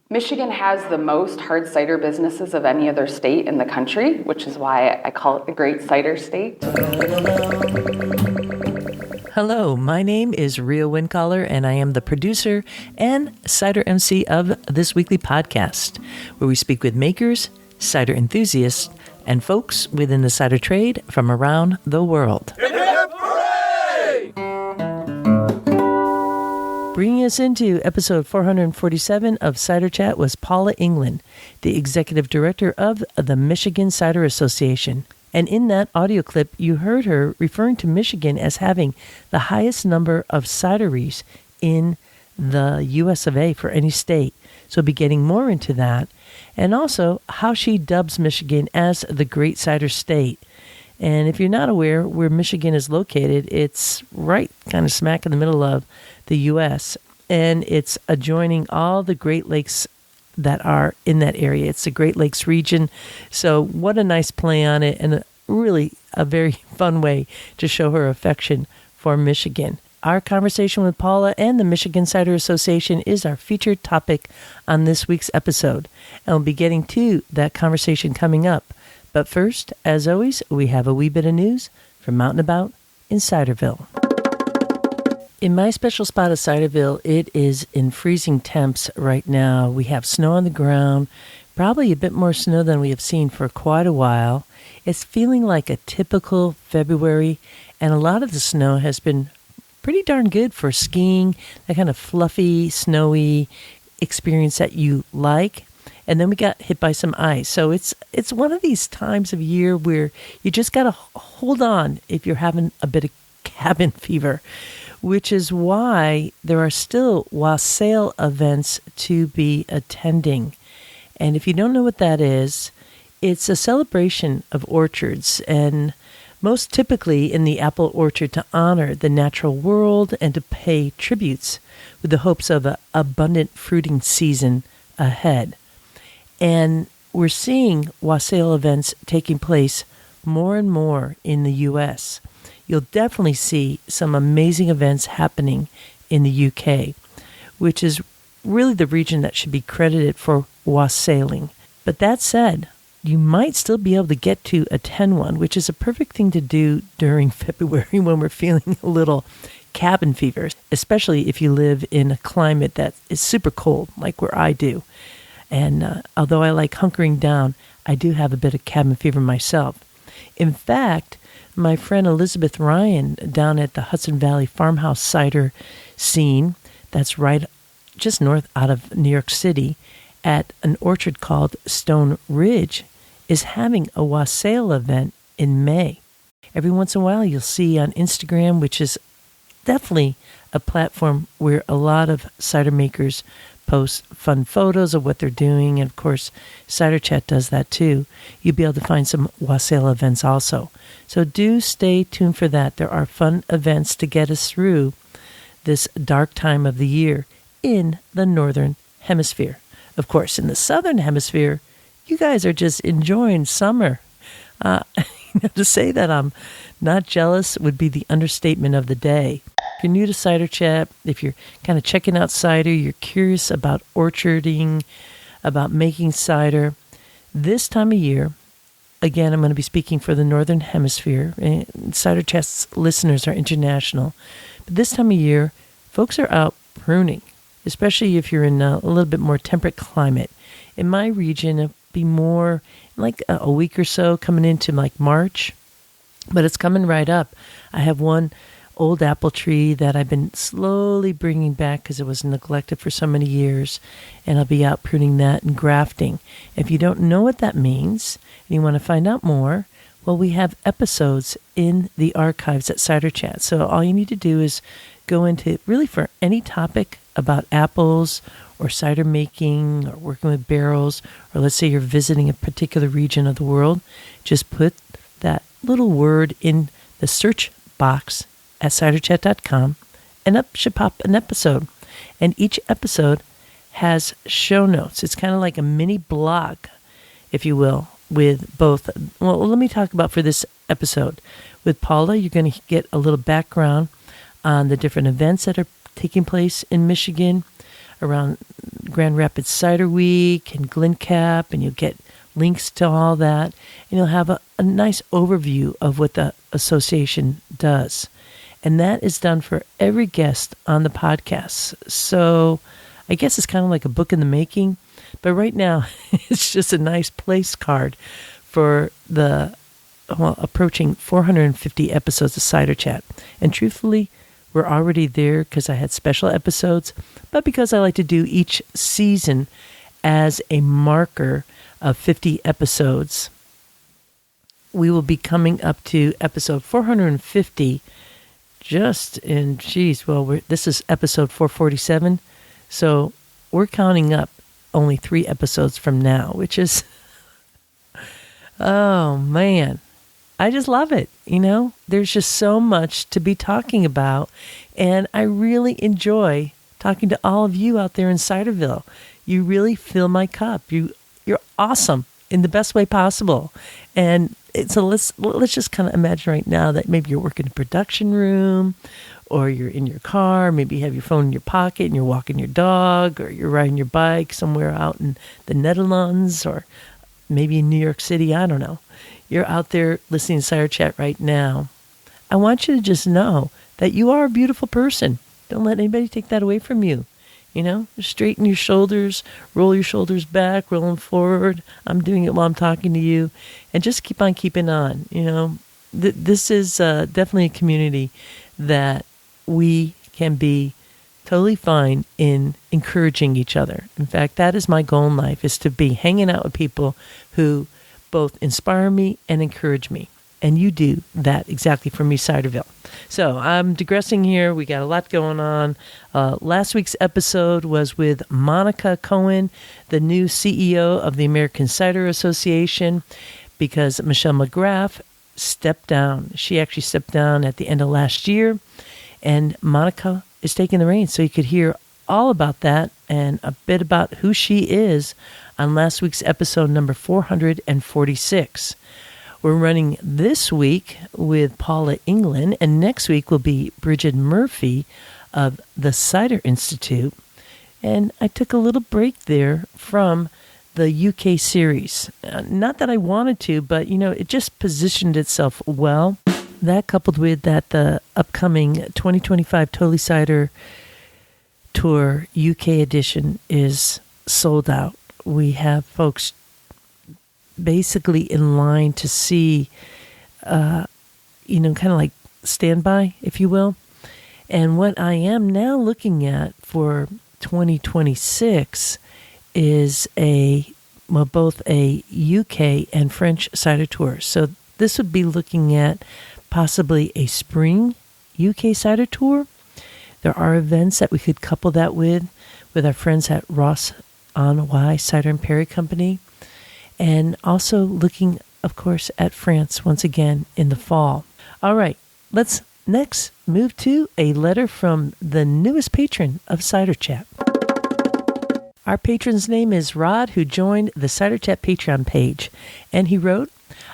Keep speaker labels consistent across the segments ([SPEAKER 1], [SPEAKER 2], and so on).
[SPEAKER 1] Michigan has the most hard cider businesses of any other state in the country, which is why I call it the Great Cider State.
[SPEAKER 2] Hello, my name is Ria Wincaller, and I am the producer and cider MC of this weekly podcast, where we speak with makers, cider enthusiasts, and folks within the cider trade from around the world.
[SPEAKER 3] Hip, hip, hooray!
[SPEAKER 2] Bringing us into episode 447 of Cider Chat was Paula Englin, the executive director of the Michigan Cider Association. And in that audio clip, you heard her referring to Michigan as having the highest number of cideries in the US of A for any state. So we'll be getting more into that. And also how she dubs Michigan as the Great Cider State. And if you're not aware where Michigan is located, it's right kind of smack in the middle of the US. And it's adjoining all the Great Lakes that are in that area. It's the Great Lakes region. So what a nice play on it, and really a very fun way to show her affection for Michigan. Our conversation with Paula and the Michigan Cider Association is our featured topic on this week's episode. And we'll be getting to that conversation coming up. But first, as always, we have a wee bit of news from Mountain About in Ciderville. In my special spot of Ciderville, it is in freezing temps right now. We have snow on the ground, probably a bit more snow than we have seen for quite a while. It's feeling like a typical February, and a lot of the snow has been pretty darn good for skiing, that kind of fluffy, snowy experience that you like. And then we got hit by some ice. So it's one of these times of year where you just got to hold on if you're having a bit of cabin fever, which is why there are still wassail events to be attending. And if you don't know what that is, it's a celebration of orchards, and most typically in the apple orchard to honor the natural world and to pay tributes with the hopes of an abundant fruiting season ahead. And we're seeing wassail events taking place more and more in the U.S. You'll definitely see some amazing events happening in the UK, which is really the region that should be credited for wassailing. But that said, you might still be able to get to attend one, which is a perfect thing to do during February when we're feeling a little cabin fever, especially if you live in a climate that is super cold, like where I do. And although I like hunkering down, I do have a bit of cabin fever myself. In fact, my friend Elizabeth Ryan down at the Hudson Valley Farmhouse Cider scene, that's right just north out of New York City, at an orchard called Stone Ridge, is having a wassail event in May. Every once in a while you'll see on Instagram, which is definitely a platform where a lot of cider makers post fun photos of what they're doing, and of course Cider Chat does that too. You'll be able to find some wassail events also. So do stay tuned for that. There are fun events to get us through this dark time of the year in the Northern Hemisphere. Of course, in the Southern Hemisphere, you guys are just enjoying summer. To say that I'm not jealous would be the understatement of the day. If you're new to Cider Chat, if you're kind of checking out cider, you're curious about orcharding, about making cider, this time of year, again, I'm going to be speaking for the Northern Hemisphere. And Cider Chat's listeners are international. But this time of year, folks are out pruning, especially if you're in a little bit more temperate climate. In my region, it'll be more like a week or so coming into like March, but it's coming right up. I have one old apple tree that I've been slowly bringing back because it was neglected for so many years, and I'll be out pruning that and grafting. If you don't know what that means and you want to find out more, well, we have episodes in the archives at Cider Chat. So all you need to do is go into really for any topic about apples or cider making or working with barrels, or let's say you're visiting a particular region of the world, just put that little word in the search box at ciderchat.com, and up should pop an episode. And each episode has show notes. It's kind of like a mini blog, if you will, with both. Well, let me talk about for this episode. With Paula, you're going to get a little background on the different events that are taking place in Michigan around Grand Rapids Cider Week and GLINTCAP, and you'll get links to all that, and you'll have a nice overview of what the association does. And that is done for every guest on the podcast. So I guess it's kind of like a book in the making, but right now it's just a nice place card for the approaching 450 episodes of Cider Chat. And truthfully, we're already there because I had special episodes, but because I like to do each season as a marker of 50 episodes, we will be coming up to episode 450 just in, this is episode 447. So we're counting up only 3 episodes from now, which is, oh man, I just love it. There's just so much to be talking about. And I really enjoy talking to all of you out there in Ciderville. You really fill my cup. You're awesome in the best way possible. And so let's just kind of imagine right now that maybe you're working in a production room, or you're in your car, maybe you have your phone in your pocket and you're walking your dog, or you're riding your bike somewhere out in the Netherlands, or maybe in New York City, I don't know. You're out there listening to Cider Chat right now. I want you to just know that you are a beautiful person. Don't let anybody take that away from you. Straighten your shoulders, roll your shoulders back, roll them forward. I'm doing it while I'm talking to you. And just keep on keeping on. This is definitely a community that we can be totally fine in encouraging each other. In fact, that is my goal in life, is to be hanging out with people who both inspire me and encourage me. And you do that exactly for me, Ciderville. So I'm digressing here. We got a lot going on. Last week's episode was with Monica Cohen, the new CEO of the American Cider Association, because Michelle McGrath stepped down. She actually stepped down at the end of last year, and Monica is taking the reins. So you could hear all about that and a bit about who she is on last week's episode number 446. We're running this week with Paula Englin, and next week will be Bridget Murphy of the Cider Institute. And I took a little break there from the UK series. Not that I wanted to, but, it just positioned itself well. That coupled with that the upcoming 2025 Totally Cider Tour UK edition is sold out. We have folks basically in line to see, kind of like standby, if you will. And what I am now looking at for 2026 is both a UK and French cider tour. So this would be looking at possibly a spring UK cider tour. There are events that we could couple that with our friends at Ross on Y Cider and Perry Company. And also looking, of course, at France once again in the fall. All right, let's next move to a letter from the newest patron of Cider Chat. Our patron's name is Rod, who joined the Cider Chat Patreon page. And he wrote,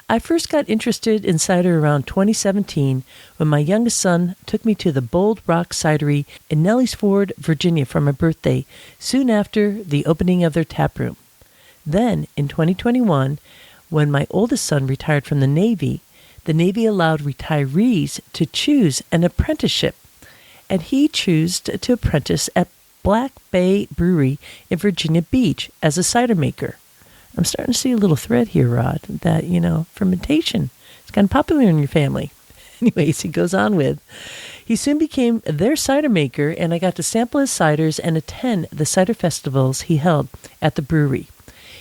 [SPEAKER 2] I first got interested in cider around 2017 when my youngest son took me to the Bold Rock Cidery in Nellies Ford, Virginia for my birthday, soon after the opening of their tap room. Then, in 2021, when my oldest son retired from the Navy allowed retirees to choose an apprenticeship, and he chose to apprentice at Black Bay Brewery in Virginia Beach as a cider maker. I'm starting to see a little thread here, Rod, that, fermentation is kind of popular in your family. Anyways, he goes on with, he soon became their cider maker, and I got to sample his ciders and attend the cider festivals he held at the brewery.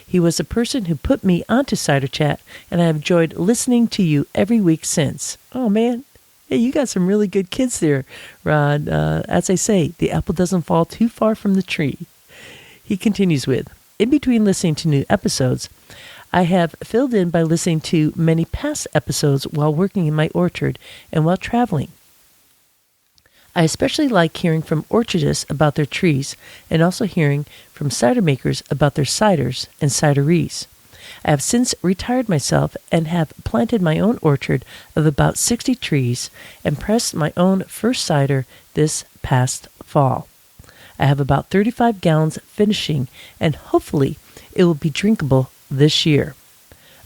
[SPEAKER 2] He was the person who put me onto Cider Chat, and I have enjoyed listening to you every week since. Oh, man. Hey, you got some really good kids there, Rod. As I say, the apple doesn't fall too far from the tree. He continues with, in between listening to new episodes, I have filled in by listening to many past episodes while working in my orchard and while traveling. I especially like hearing from orchardists about their trees and also hearing from cider makers about their ciders and cideries. I have since retired myself and have planted my own orchard of about 60 trees and pressed my own first cider this past fall. I have about 35 gallons finishing, and hopefully it will be drinkable this year.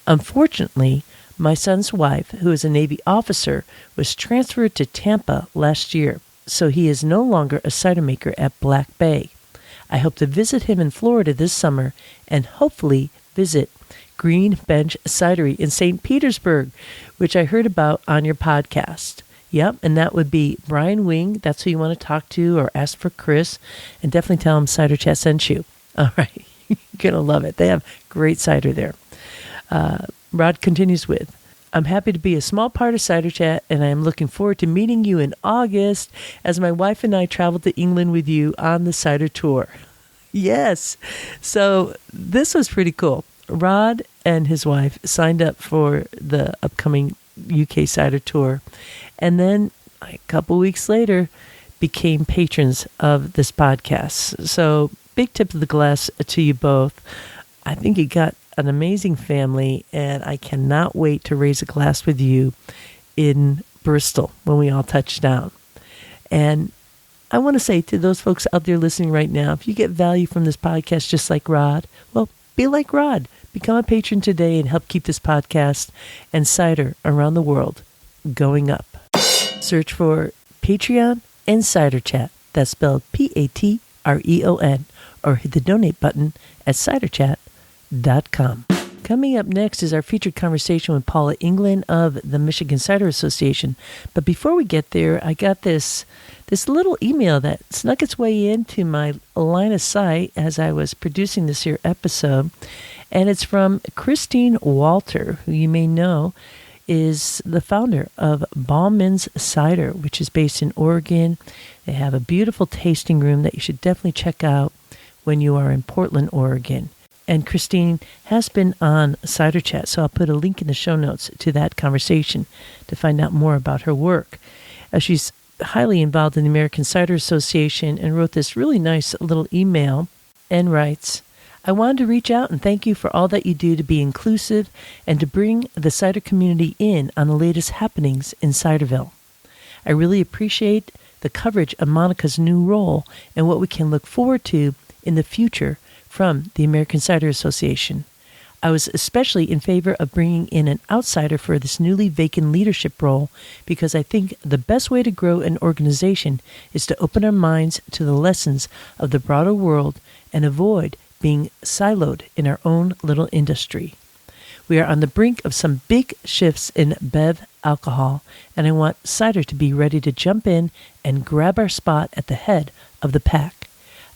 [SPEAKER 2] Unfortunately, my son's wife, who is a Navy officer, was transferred to Tampa last year, so he is no longer a cider maker at Black Bay. I hope to visit him in Florida this summer and hopefully visit Green Bench Cidery in St. Petersburg, which I heard about on your podcast. Yep, and that would be Brian Wing. That's who you want to talk to, or ask for Chris, and definitely tell him Cider Chat sent you. All right, you're going to love it. They have great cider there. Rod continues with, I'm happy to be a small part of Cider Chat, and I am looking forward to meeting you in August as my wife and I travel to England with you on the cider tour. Yes, so this was pretty cool. Rod and his wife signed up for the upcoming UK cider tour, and then a couple weeks later became patrons of this podcast. So big tip of the glass to you both. I think you got an amazing family, and I cannot wait to raise a glass with you in Bristol when we all touch down. And I want to say to those folks out there listening right now, if you get value from this podcast just like Rod, well, be like Rod. Become a patron today and help keep this podcast and cider around the world going up. Search for Patreon and Cider Chat. That's spelled Patreon, or hit the donate button at ciderchat.com. Coming up next is our featured conversation with Paula Englin of the Michigan Cider Association. But before we get there, I got this little email that snuck its way into my line of sight as I was producing this here episode. And it's from Christine Walter, who you may know is the founder of Ballman's Cider, which is based in Oregon. They have a beautiful tasting room that you should definitely check out when you are in Portland, Oregon. And Christine has been on Cider Chat, so I'll put a link in the show notes to that conversation to find out more about her work. She's highly involved in the American Cider Association and wrote this really nice little email and writes, I wanted to reach out and thank you for all that you do to be inclusive and to bring the cider community in on the latest happenings in Ciderville. I really appreciate the coverage of Monica's new role and what we can look forward to in the future from the American Cider Association. I was especially in favor of bringing in an outsider for this newly vacant leadership role because I think the best way to grow an organization is to open our minds to the lessons of the broader world and avoid being siloed in our own little industry. We are on the brink of some big shifts in bev alcohol, and I want cider to be ready to jump in and grab our spot at the head of the pack.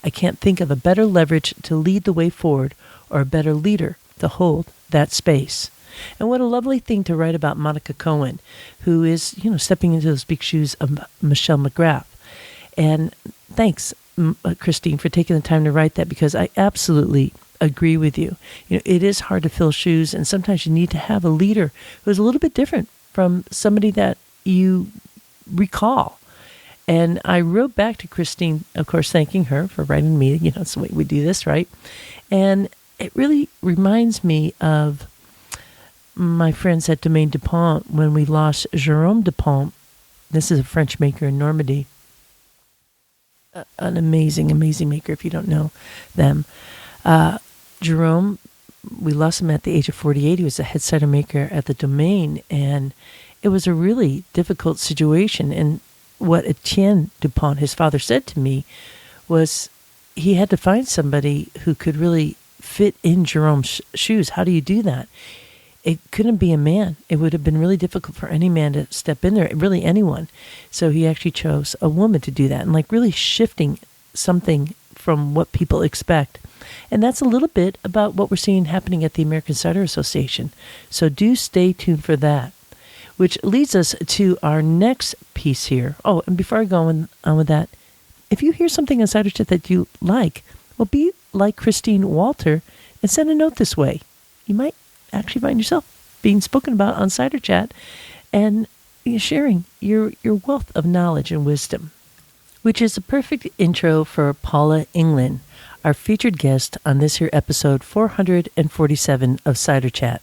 [SPEAKER 2] I can't think of a better leverage to lead the way forward or a better leader to hold that space. And what a lovely thing to write about Monica Cohen, who is, stepping into those big shoes of Michelle McGrath. And thanks, Christine, for taking the time to write that, because I absolutely agree with you. It is hard to fill shoes, and sometimes you need to have a leader who's a little bit different from somebody that you recall. And I wrote back to Christine, of course, thanking her for writing me. It's the way we do this, right? And it really reminds me of my friends at Domaine Dupont when we lost Jérôme Dupont. This is a French maker in Normandy. An amazing, amazing maker if you don't know them. Jérôme, we lost him at the age of 48. He was a head cider maker at the Domaine, and it was a really difficult situation. And what Etienne Dupont, his father, said to me was he had to find somebody who could really fit in Jerome's shoes. How do you do that? It couldn't be a man. It would have been really difficult for any man to step in there, really anyone. So he actually chose a woman to do that, and really shifting something from what people expect. And that's a little bit about what we're seeing happening at the American Cider Association. So do stay tuned for that. Which leads us to our next piece here. Oh, and before I go on with that, if you hear something on Cider Chat that you like, well, be like Christine Walter and send a note this way. You might actually find yourself being spoken about on Cider Chat and sharing your wealth of knowledge and wisdom, which is a perfect intro for Paula Englin, our featured guest on this here episode 447 of Cider Chat.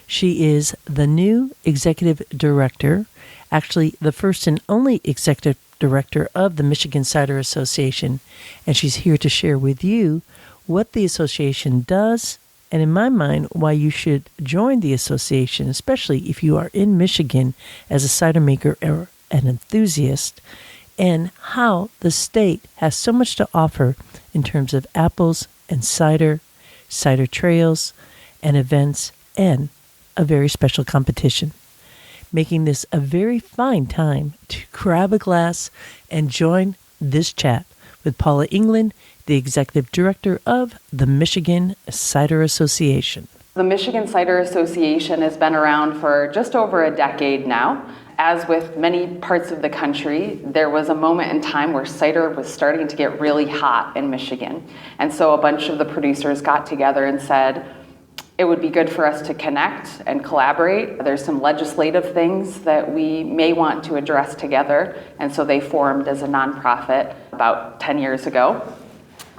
[SPEAKER 2] She is the new executive director, actually the first and only executive director of the Michigan Cider Association, and she's here to share with you what the association does, and in my mind, why you should join the association, especially if you are in Michigan as a cider maker or an enthusiast, and how the state has so much to offer in terms of apples and cider, cider trails, and events, and a very special competition, making this a very fine time to grab a glass and join this chat with Paula Englin, the Executive Director of the Michigan Cider Association.
[SPEAKER 1] The Michigan Cider Association has been around for just over a decade now. As with many parts of the country, there was a moment in time where cider was starting to get really hot in Michigan. And so a bunch of the producers got together and said, it would be good for us to connect and collaborate. There's some legislative things that we may want to address together. And so they formed as a nonprofit about 10 years ago.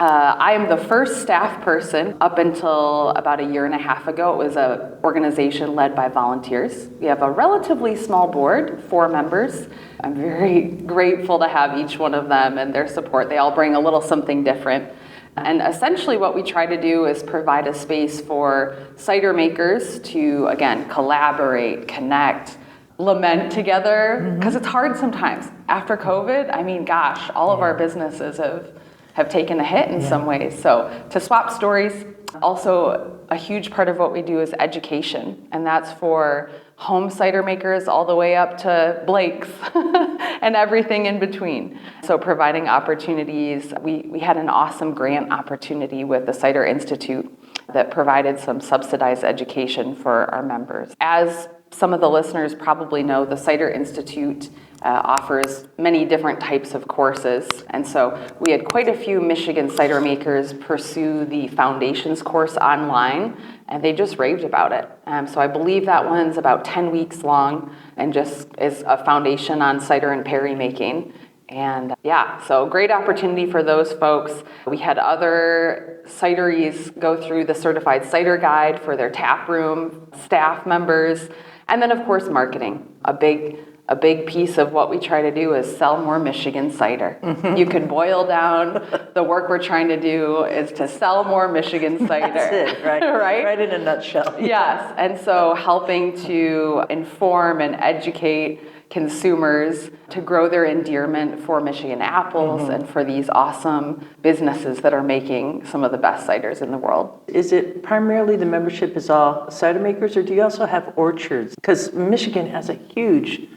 [SPEAKER 1] I am the first staff person up until about a year and a half ago. It was an organization led by volunteers. We have a relatively small board, 4 members. I'm very grateful to have each one of them and their support. They all bring a little something different. And essentially what we try to do is provide a space for cider makers to, again, collaborate, connect, lament together, because it's hard sometimes. After COVID, I mean, gosh, all of our businesses have taken a hit in some ways. So to swap stories, also a huge part of what we do is education, and that's for home cider makers all the way up to Blake's and everything in between. So providing opportunities. We had an awesome grant opportunity with the Cider Institute that provided some subsidized education for our members. As some of the listeners probably know, the Cider Institute offers many different types of courses. And so we had quite a few Michigan cider makers pursue the foundations course online, and they just raved about it. So I believe that one's about 10 weeks long and just is a foundation on cider and perry making. And so great opportunity for those folks. We had other cideries go through the certified cider guide for their tap room staff members. And then of course marketing, a big piece of what we try to do is sell more Michigan cider. You could boil down the work we're trying to do is to sell more Michigan cider.
[SPEAKER 2] That's it, right?
[SPEAKER 1] Right?
[SPEAKER 2] Right in a nutshell.
[SPEAKER 1] Yes, and so helping to inform and educate consumers to grow their endearment for Michigan apples and for these awesome businesses that are making some of the best ciders in the world.
[SPEAKER 2] Is it primarily the membership is all cider makers, or do you also have orchards? Because Michigan has a huge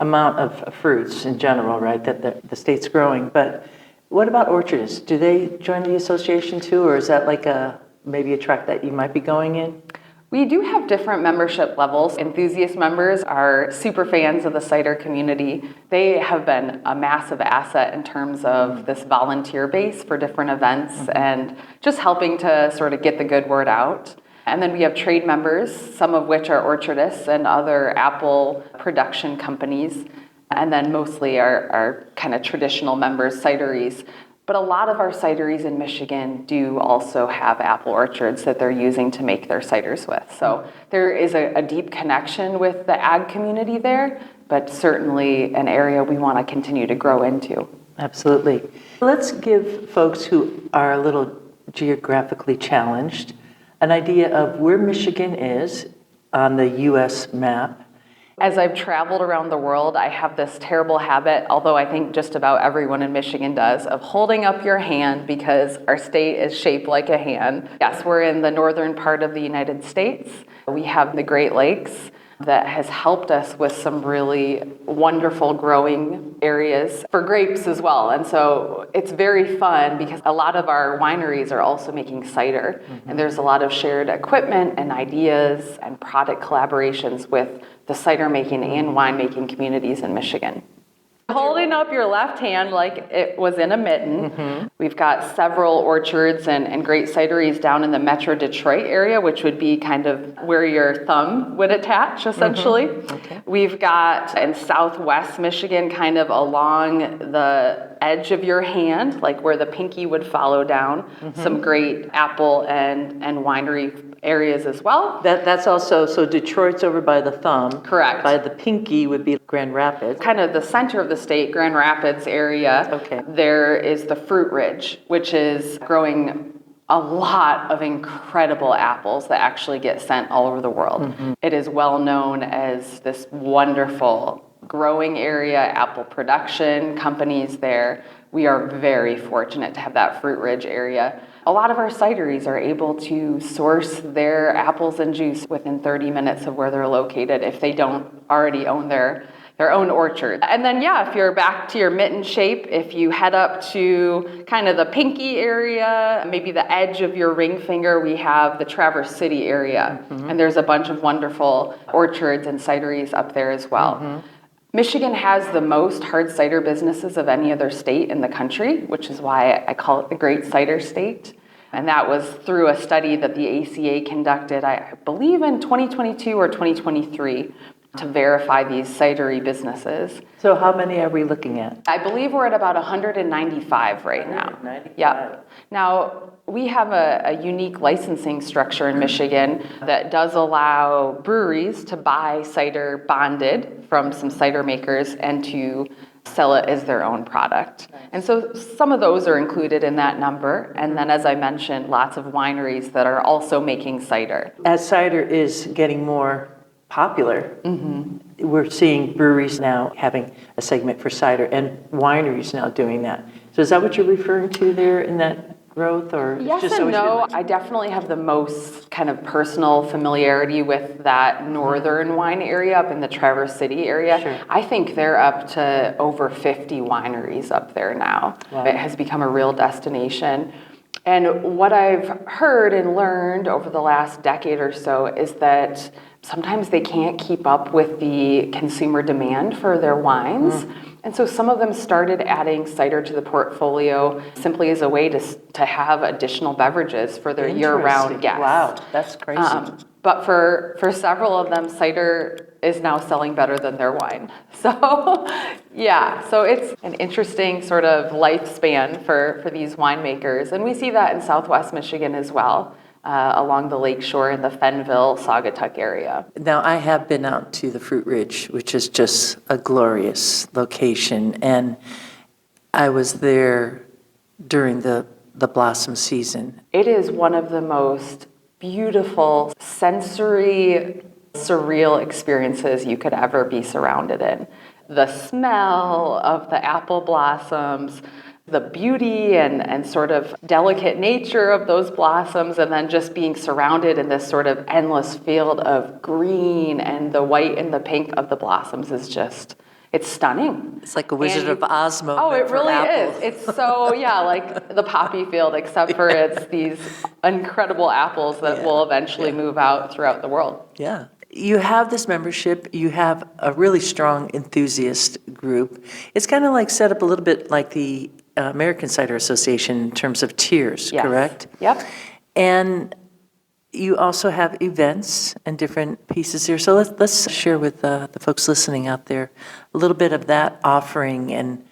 [SPEAKER 2] amount of fruits in general, right, that the state's growing. But what about orchardists? Do they join the association too, or is that like maybe a track that you might be going in?
[SPEAKER 1] We do have different membership levels. Enthusiast members are super fans of the cider community. They have been a massive asset in terms of this volunteer base for different events and just helping to sort of get the good word out. And then we have trade members, some of which are orchardists and other apple production companies. And then mostly our kind of traditional members, cideries. But a lot of our cideries in Michigan do also have apple orchards that they're using to make their ciders with. So there is a deep connection with the ag community there, but certainly an area we want to continue to grow into.
[SPEAKER 2] Absolutely. Let's give folks who are a little geographically challenged an idea of where Michigan is on the U.S. map.
[SPEAKER 1] As I've traveled around the world, I have this terrible habit, although I think just about everyone in Michigan does, of holding up your hand because our state is shaped like a hand. Yes, we're in the northern part of the United States. We have the Great Lakes that has helped us with some really wonderful growing areas for grapes as well. And so it's very fun because a lot of our wineries are also making cider. And there's a lot of shared equipment and ideas and product collaborations with the cider making and winemaking communities in Michigan. Holding up your left hand like it was in a mitten. We've got several orchards and great cideries down in the Metro Detroit area, which would be kind of where your thumb would attach, essentially.
[SPEAKER 2] Okay.
[SPEAKER 1] We've got in Southwest Michigan, kind of along the edge of your hand, like where the pinky would follow down, some great apple and winery areas as well.
[SPEAKER 2] That's also, so Detroit's over by the thumb.
[SPEAKER 1] Correct.
[SPEAKER 2] By the pinky would be Grand Rapids.
[SPEAKER 1] Kind of the center of the state, Grand Rapids area.
[SPEAKER 2] Okay.
[SPEAKER 1] There is the Fruit Ridge, which is growing a lot of incredible apples that actually get sent all over the world. It is well known as this wonderful growing area, apple production companies there. We are very fortunate to have that Fruit Ridge area. A lot of our cideries are able to source their apples and juice within 30 minutes of where they're located if they don't already own their own orchard. And then, if you're back to your mitten shape, if you head up to kind of the pinky area, maybe the edge of your ring finger, we have the Traverse City area. And there's a bunch of wonderful orchards and cideries up there as well. Michigan has the most hard cider businesses of any other state in the country, which is why I call it the Great Cider State. And that was through a study that the ACA conducted, I believe in 2022 or 2023, to verify these cidery businesses.
[SPEAKER 2] So how many are we looking at?
[SPEAKER 1] I believe we're at about 195 right now.
[SPEAKER 2] 195.
[SPEAKER 1] Yep. Now, we have a unique licensing structure in Michigan that does allow breweries to buy cider bonded from some cider makers and to sell it as their own product. And so some of those are included in that number. And then, as I mentioned, lots of wineries that are also making cider.
[SPEAKER 2] As cider is getting more popular, we're seeing breweries now having a segment for cider and wineries now doing that. So is that what you're referring to there in that growth, or it's
[SPEAKER 1] Yes
[SPEAKER 2] just
[SPEAKER 1] and
[SPEAKER 2] always been
[SPEAKER 1] no.
[SPEAKER 2] like-
[SPEAKER 1] I definitely have the most kind of personal familiarity with that northern wine area up in the Traverse City area.
[SPEAKER 2] Sure.
[SPEAKER 1] I think they're up to over 50 wineries up there now.
[SPEAKER 2] Wow.
[SPEAKER 1] It has become a real destination. And what I've heard and learned over the last decade or so is that sometimes they can't keep up with the consumer demand for their wines. And so some of them started adding cider to the portfolio simply as a way to have additional beverages for their year-round
[SPEAKER 2] Interesting.
[SPEAKER 1] guests.
[SPEAKER 2] Wow, that's crazy.
[SPEAKER 1] But for several of them, cider is now selling better than their wine. So so it's an interesting sort of lifespan for these winemakers. And we see that in Southwest Michigan as well, along the lakeshore in the Fenville, Saugatuck area.
[SPEAKER 2] Now, I have been out to the Fruit Ridge, which is just a glorious location, and I was there during the blossom season.
[SPEAKER 1] It is one of the most beautiful, sensory, surreal experiences you could ever be surrounded in. The smell of the apple blossoms, the beauty and sort of delicate nature of those blossoms, and then just being surrounded in this sort of endless field of green, and the white and the pink of the blossoms is just, it's stunning.
[SPEAKER 2] It's like a Wizard of Oz moment.
[SPEAKER 1] Oh, it
[SPEAKER 2] for
[SPEAKER 1] really
[SPEAKER 2] apples.
[SPEAKER 1] is. It's so, like the poppy field, except for it's these incredible apples that will eventually move out throughout the world.
[SPEAKER 2] Yeah. You have this membership, you have a really strong enthusiast group. It's kind of like set up a little bit like the American Cider Association in terms of tiers,
[SPEAKER 1] Yes.
[SPEAKER 2] correct?
[SPEAKER 1] Yep.
[SPEAKER 2] And you also have events and different pieces here. So let's share with the folks listening out there a little bit of that offering and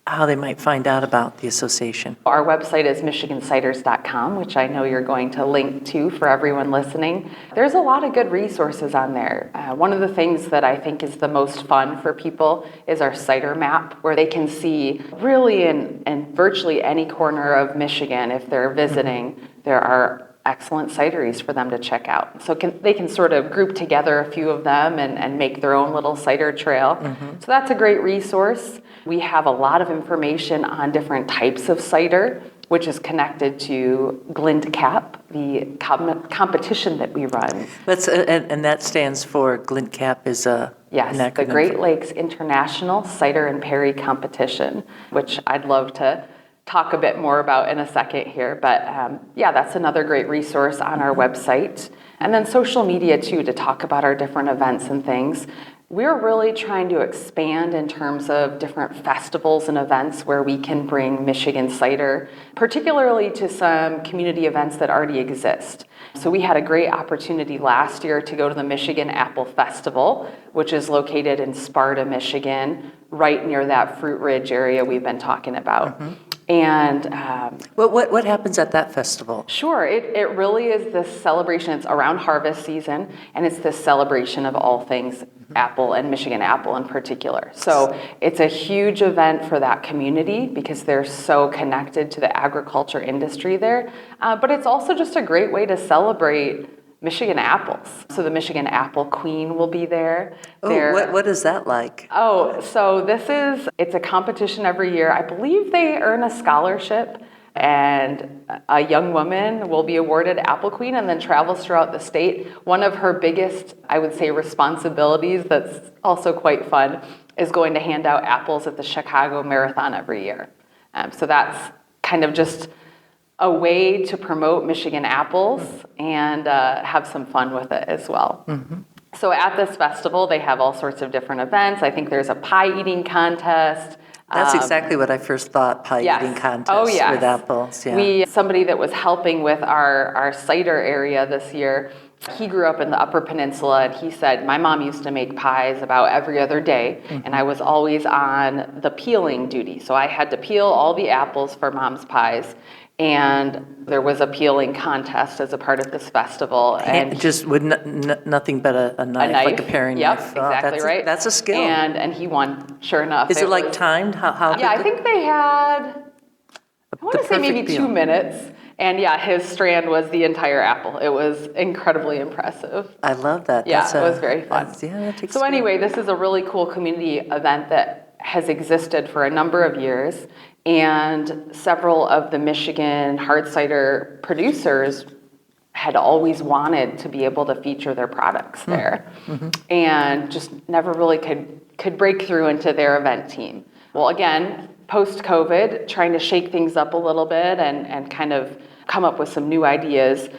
[SPEAKER 2] how they might find out about the association.
[SPEAKER 1] Our website is michiganciders.com, which I know you're going to link to for everyone listening. There's a lot of good resources on there. One of the things that I think is the most fun for people is our cider map, where they can see really in virtually any corner of Michigan, if they're visiting, there are excellent cideries for them to check out. So they can sort of group together a few of them and make their own little cider trail. So that's a great resource. We have a lot of information on different types of cider, which is connected to GLINTCAP, the competition that we run.
[SPEAKER 2] That's and that stands for GLINTCAP is a
[SPEAKER 1] Yes,
[SPEAKER 2] an
[SPEAKER 1] the
[SPEAKER 2] acronym
[SPEAKER 1] Great
[SPEAKER 2] for-
[SPEAKER 1] Lakes International Cider and Perry Competition, which I'd love to talk a bit more about in a second here. But that's another great resource on our website. And then social media too, to talk about our different events and things. we're really trying to expand in terms of different festivals and events where we can bring Michigan cider, particularly to some community events that already exist. So we had a great opportunity last year to go to the Michigan Apple Festival, which is located in Sparta, Michigan, right near that Fruit Ridge area we've been talking about. And
[SPEAKER 2] what happens at that festival?
[SPEAKER 1] Sure, it really is this celebration. It's around harvest season, and it's this celebration of all things apple and Michigan apple in particular. So it's a huge event for that community because they're so connected to the agriculture industry there. But it's also just a great way to celebrate Michigan apples. So the Michigan Apple Queen will be there.
[SPEAKER 2] What is that like?
[SPEAKER 1] So it's a competition every year. I believe they earn a scholarship, and a young woman will be awarded Apple Queen and then travels throughout the state. One of her biggest, I would say, responsibilities that's also quite fun is going to hand out apples at the Chicago Marathon every year. So that's kind of just a way to promote Michigan apples and have some fun with it as well. So at this festival, they have all sorts of different events. I think there's a pie eating contest.
[SPEAKER 2] That's exactly what I first thought, pie eating contest with apples. Yeah.
[SPEAKER 1] Somebody that was helping with our cider area this year, he grew up in the Upper Peninsula, and he said, my mom used to make pies about every other day, and I was always on the peeling duty. So I had to peel all the apples for mom's pies. And there was a peeling contest as a part of this festival. And
[SPEAKER 2] just with nothing but a knife, like a paring knife.
[SPEAKER 1] Exactly right.
[SPEAKER 2] That's a skill.
[SPEAKER 1] And he won, sure enough.
[SPEAKER 2] Is it like timed? How
[SPEAKER 1] yeah, I think they had, I want to say maybe 2 minutes. And yeah, his strand was the entire apple. It was incredibly impressive.
[SPEAKER 2] I love that.
[SPEAKER 1] Yeah, it was very fun.
[SPEAKER 2] That takes
[SPEAKER 1] so anyway, this is a really cool community event that has existed for a number of years. And several of the Michigan hard cider producers had always wanted to be able to feature their products there, and just never really could break through into their event team. Well, again, post-COVID, trying to shake things up a little bit and kind of come up with some new ideas,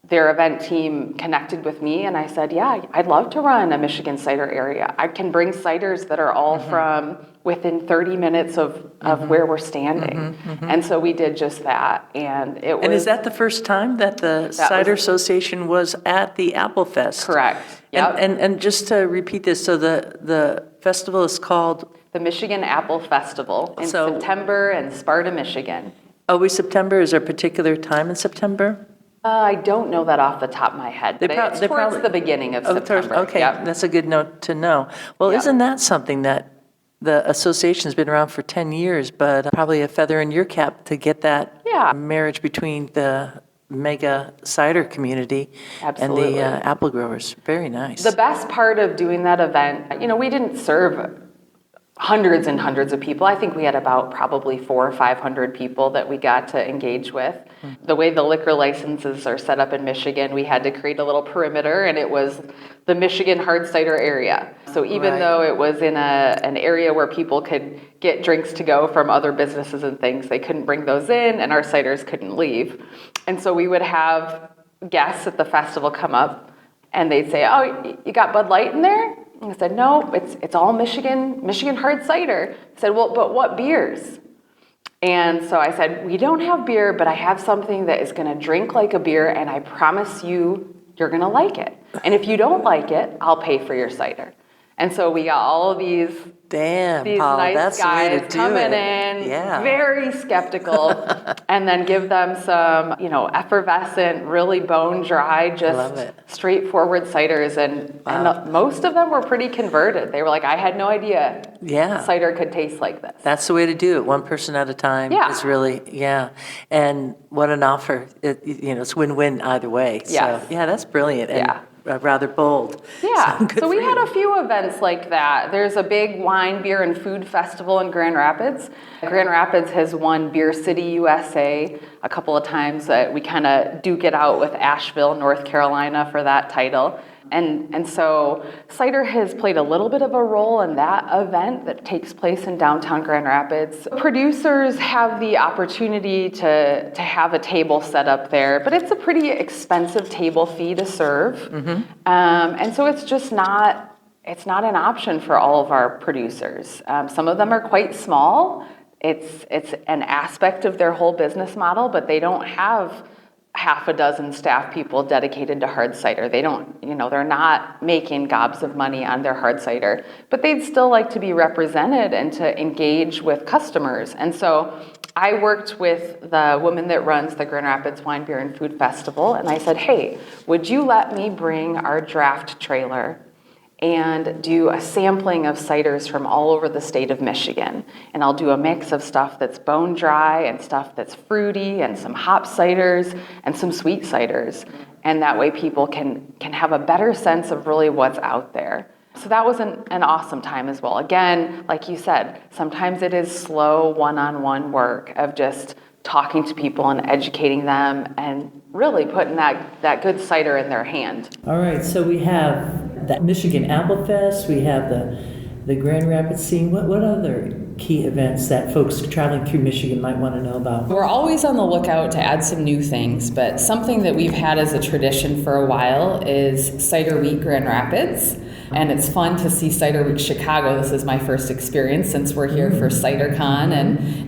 [SPEAKER 1] their event team connected with me, and I said, yeah, I'd love to run a Michigan cider area. I can bring ciders that are all from within 30 minutes of where we're standing. And so we did just that. And it was.
[SPEAKER 2] And is that the first time that the Cider Association was at the Apple Fest?
[SPEAKER 1] Correct. Yep.
[SPEAKER 2] And just to repeat this, so the festival is called?
[SPEAKER 1] The Michigan Apple Festival in September in Sparta, Michigan.
[SPEAKER 2] Always September? Is there a particular time in September?
[SPEAKER 1] I don't know that off the top of my head, but it's towards the beginning of September.
[SPEAKER 2] Okay, that's a good note to know. Well, isn't that something that the association's been around for 10 years, but probably a feather in your cap to get that marriage between the mega cider community and the apple growers. Very nice.
[SPEAKER 1] The best part of doing that event, we didn't serve hundreds and hundreds of people. I think we had about probably 400 or 500 people that we got to engage with. The way the liquor licenses are set up in Michigan, we had to create a little perimeter, and it was the Michigan hard cider area. So even though it was in an area where people could get drinks to go from other businesses and things, they couldn't bring those in, and our ciders couldn't leave. And so we would have guests at the festival come up, and they'd say, oh, you got Bud Light in there? And I said, no, it's all Michigan hard cider. I said, well, but what beers? And so I said, we don't have beer, but I have something that is going to drink like a beer, and I promise you're going to like it. And if you don't like it, I'll pay for your cider. And so we got all of these
[SPEAKER 2] Paula,
[SPEAKER 1] nice
[SPEAKER 2] that's
[SPEAKER 1] guys
[SPEAKER 2] the way to
[SPEAKER 1] coming in, very skeptical, and then give them some, effervescent, really bone-dry, just straightforward ciders. And most of them were pretty converted. They were like, I had no idea cider could taste like this.
[SPEAKER 2] That's the way to do it, one person at a time.
[SPEAKER 1] Yeah.
[SPEAKER 2] It's really, and what an offer. It's win-win either way.
[SPEAKER 1] Yes.
[SPEAKER 2] So, that's brilliant. And rather bold.
[SPEAKER 1] Yeah, so we had a few events like that. There's a big wine, beer, and food festival in Grand Rapids. Grand Rapids has won Beer City USA a couple of times. We kind of duke it out with Asheville, North Carolina for that title. And so cider has played a little bit of a role in that event that takes place in downtown Grand Rapids. Producers have the opportunity to have a table set up there, but it's a pretty expensive table fee to serve. And so it's just not it's not an option for all of our producers. Some of them are quite small. It's an aspect of their whole business model, but they don't have half a dozen staff people dedicated to hard cider. They don't, they're not making gobs of money on their hard cider, but they'd still like to be represented and to engage with customers. And so I worked with the woman that runs the Grand Rapids Wine, Beer, and Food Festival, and I said, hey, would you let me bring our draft trailer and do a sampling of ciders from all over the state of Michigan? And I'll do a mix of stuff that's bone dry and stuff that's fruity and some hop ciders and some sweet ciders. And that way people can have a better sense of really what's out there. So that was an awesome time as well. Again, like you said, sometimes it is slow one-on-one work of just talking to people and educating them and really putting that good cider in their hand.
[SPEAKER 2] All right, so we have the Michigan Apple Fest, we have the Grand Rapids scene. What other key events that folks traveling through Michigan might want to know about?
[SPEAKER 4] We're always on the lookout to add some new things, but something that we've had as a tradition for a while is Cider Week Grand Rapids. And it's fun to see Cider Week Chicago. This is my first experience since we're here for CiderCon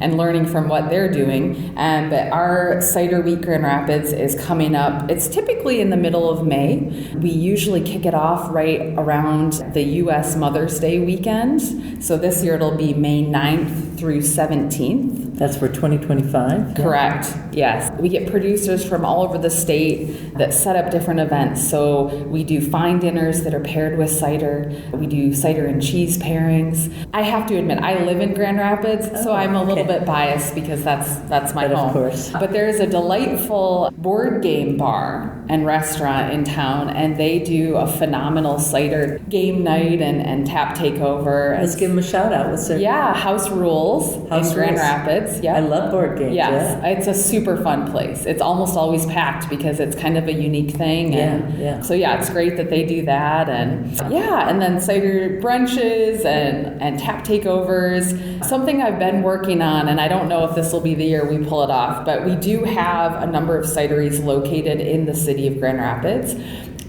[SPEAKER 4] and learning from what they're doing. But our Cider Week Grand Rapids is coming up. It's typically in the middle of May. We usually kick it off right around the U.S. Mother's Day weekend. So this year it'll be May 9th through 17th.
[SPEAKER 2] That's for 2025?
[SPEAKER 4] Correct, yes. We get producers from all over the state that set up different events. So we do fine dinners that are paired with cider. We do cider and cheese pairings. I have to admit, I live in Grand Rapids, so I'm a little bit biased because that's my home.
[SPEAKER 2] Of course.
[SPEAKER 4] But there's a delightful board game bar and restaurant in town, and they do a phenomenal cider game night and tap takeover.
[SPEAKER 2] Let's give them a shout out. What's their...
[SPEAKER 4] Yeah, House Rules in Grand Rapids. Yeah.
[SPEAKER 2] I love board games.
[SPEAKER 4] Yes,
[SPEAKER 2] yeah.
[SPEAKER 4] It's a super fun place. It's almost always packed because it's kind of a unique thing. And so it's great that they do that. And then cider brunches and tap takeovers. Something I've been working on, and I don't know if this will be the year we pull it off, but we do have a number of cideries located in the city of Grand Rapids.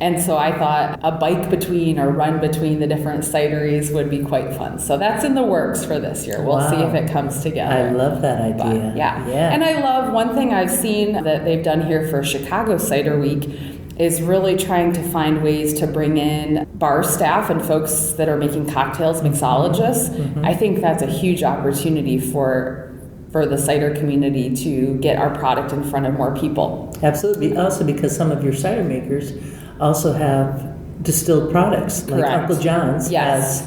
[SPEAKER 4] And so I thought a bike between or run between the different cideries would be quite fun. So that's in the works for this year. We'll see if it comes together.
[SPEAKER 2] I love that idea.
[SPEAKER 4] But, yeah. And I love one thing I've seen that they've done here for Chicago Cider Week is really trying to find ways to bring in bar staff and folks that are making cocktails, mixologists. Mm-hmm. I think that's a huge opportunity for the cider community to get our product in front of more people.
[SPEAKER 2] Absolutely. Also because some of your cider makers also have distilled products. Like Uncle John's has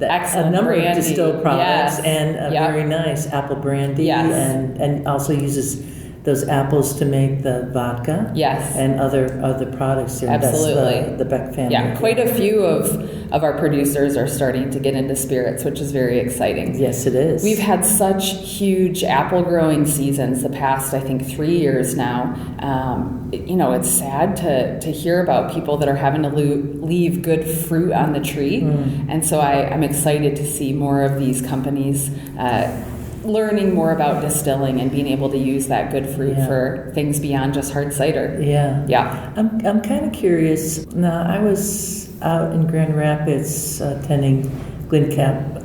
[SPEAKER 2] a number of distilled products and a very nice apple brandy and also uses those apples to make the vodka and other products.
[SPEAKER 4] Absolutely.
[SPEAKER 2] That's the Beck family.
[SPEAKER 4] Yeah, quite a few of our producers are starting to get into spirits, which is very exciting.
[SPEAKER 2] Yes, it is.
[SPEAKER 4] We've had such huge apple growing seasons the past, I think, 3 years now. It's sad to hear about people that are having to leave good fruit on the tree. And so I'm excited to see more of these companies learning more about distilling and being able to use that good fruit for things beyond just hard cider.
[SPEAKER 2] Yeah. I'm kind of curious. Now, I was out in Grand Rapids attending GLINTCAP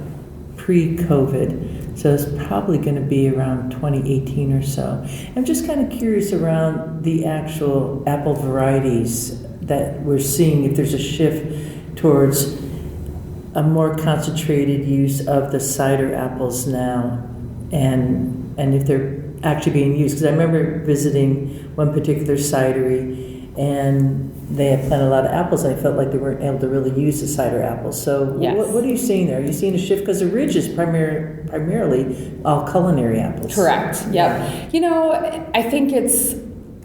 [SPEAKER 2] pre-COVID, so it's probably going to be around 2018 or so. I'm just kind of curious around the actual apple varieties that we're seeing, if there's a shift towards a more concentrated use of the cider apples now, and if they're actually being used. Because I remember visiting one particular cidery, and they had planted a lot of apples. I felt like they weren't able to really use the cider apples. So what are you seeing there? Are you seeing a shift? Because the Ridge is primarily all culinary apples.
[SPEAKER 4] Correct. Yep. I think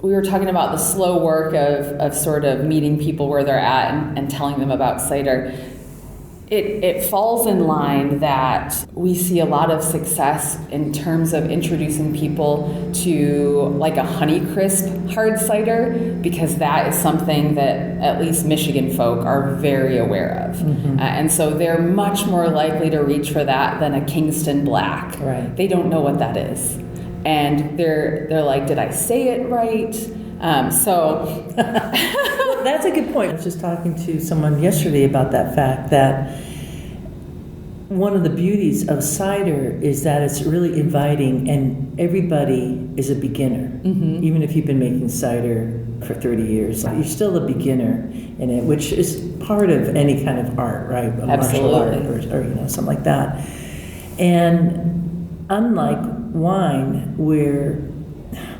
[SPEAKER 4] we were talking about the slow work of sort of meeting people where they're at and telling them about cider. It falls in line that we see a lot of success in terms of introducing people to like a Honeycrisp hard cider, because that is something that at least Michigan folk are very aware of. Mm-hmm. And so they're much more likely to reach for that than a Kingston Black.
[SPEAKER 2] Right.
[SPEAKER 4] They don't know what that is. And they're like, did I say it right? So
[SPEAKER 2] That's a good point. I was just talking to someone yesterday about that fact that one of the beauties of cider is that it's really inviting and everybody is a beginner. Mm-hmm. Even if you've been making cider for 30 years, you're still a beginner in it, which is part of any kind of art, right? A martial art or something like that. And unlike wine where,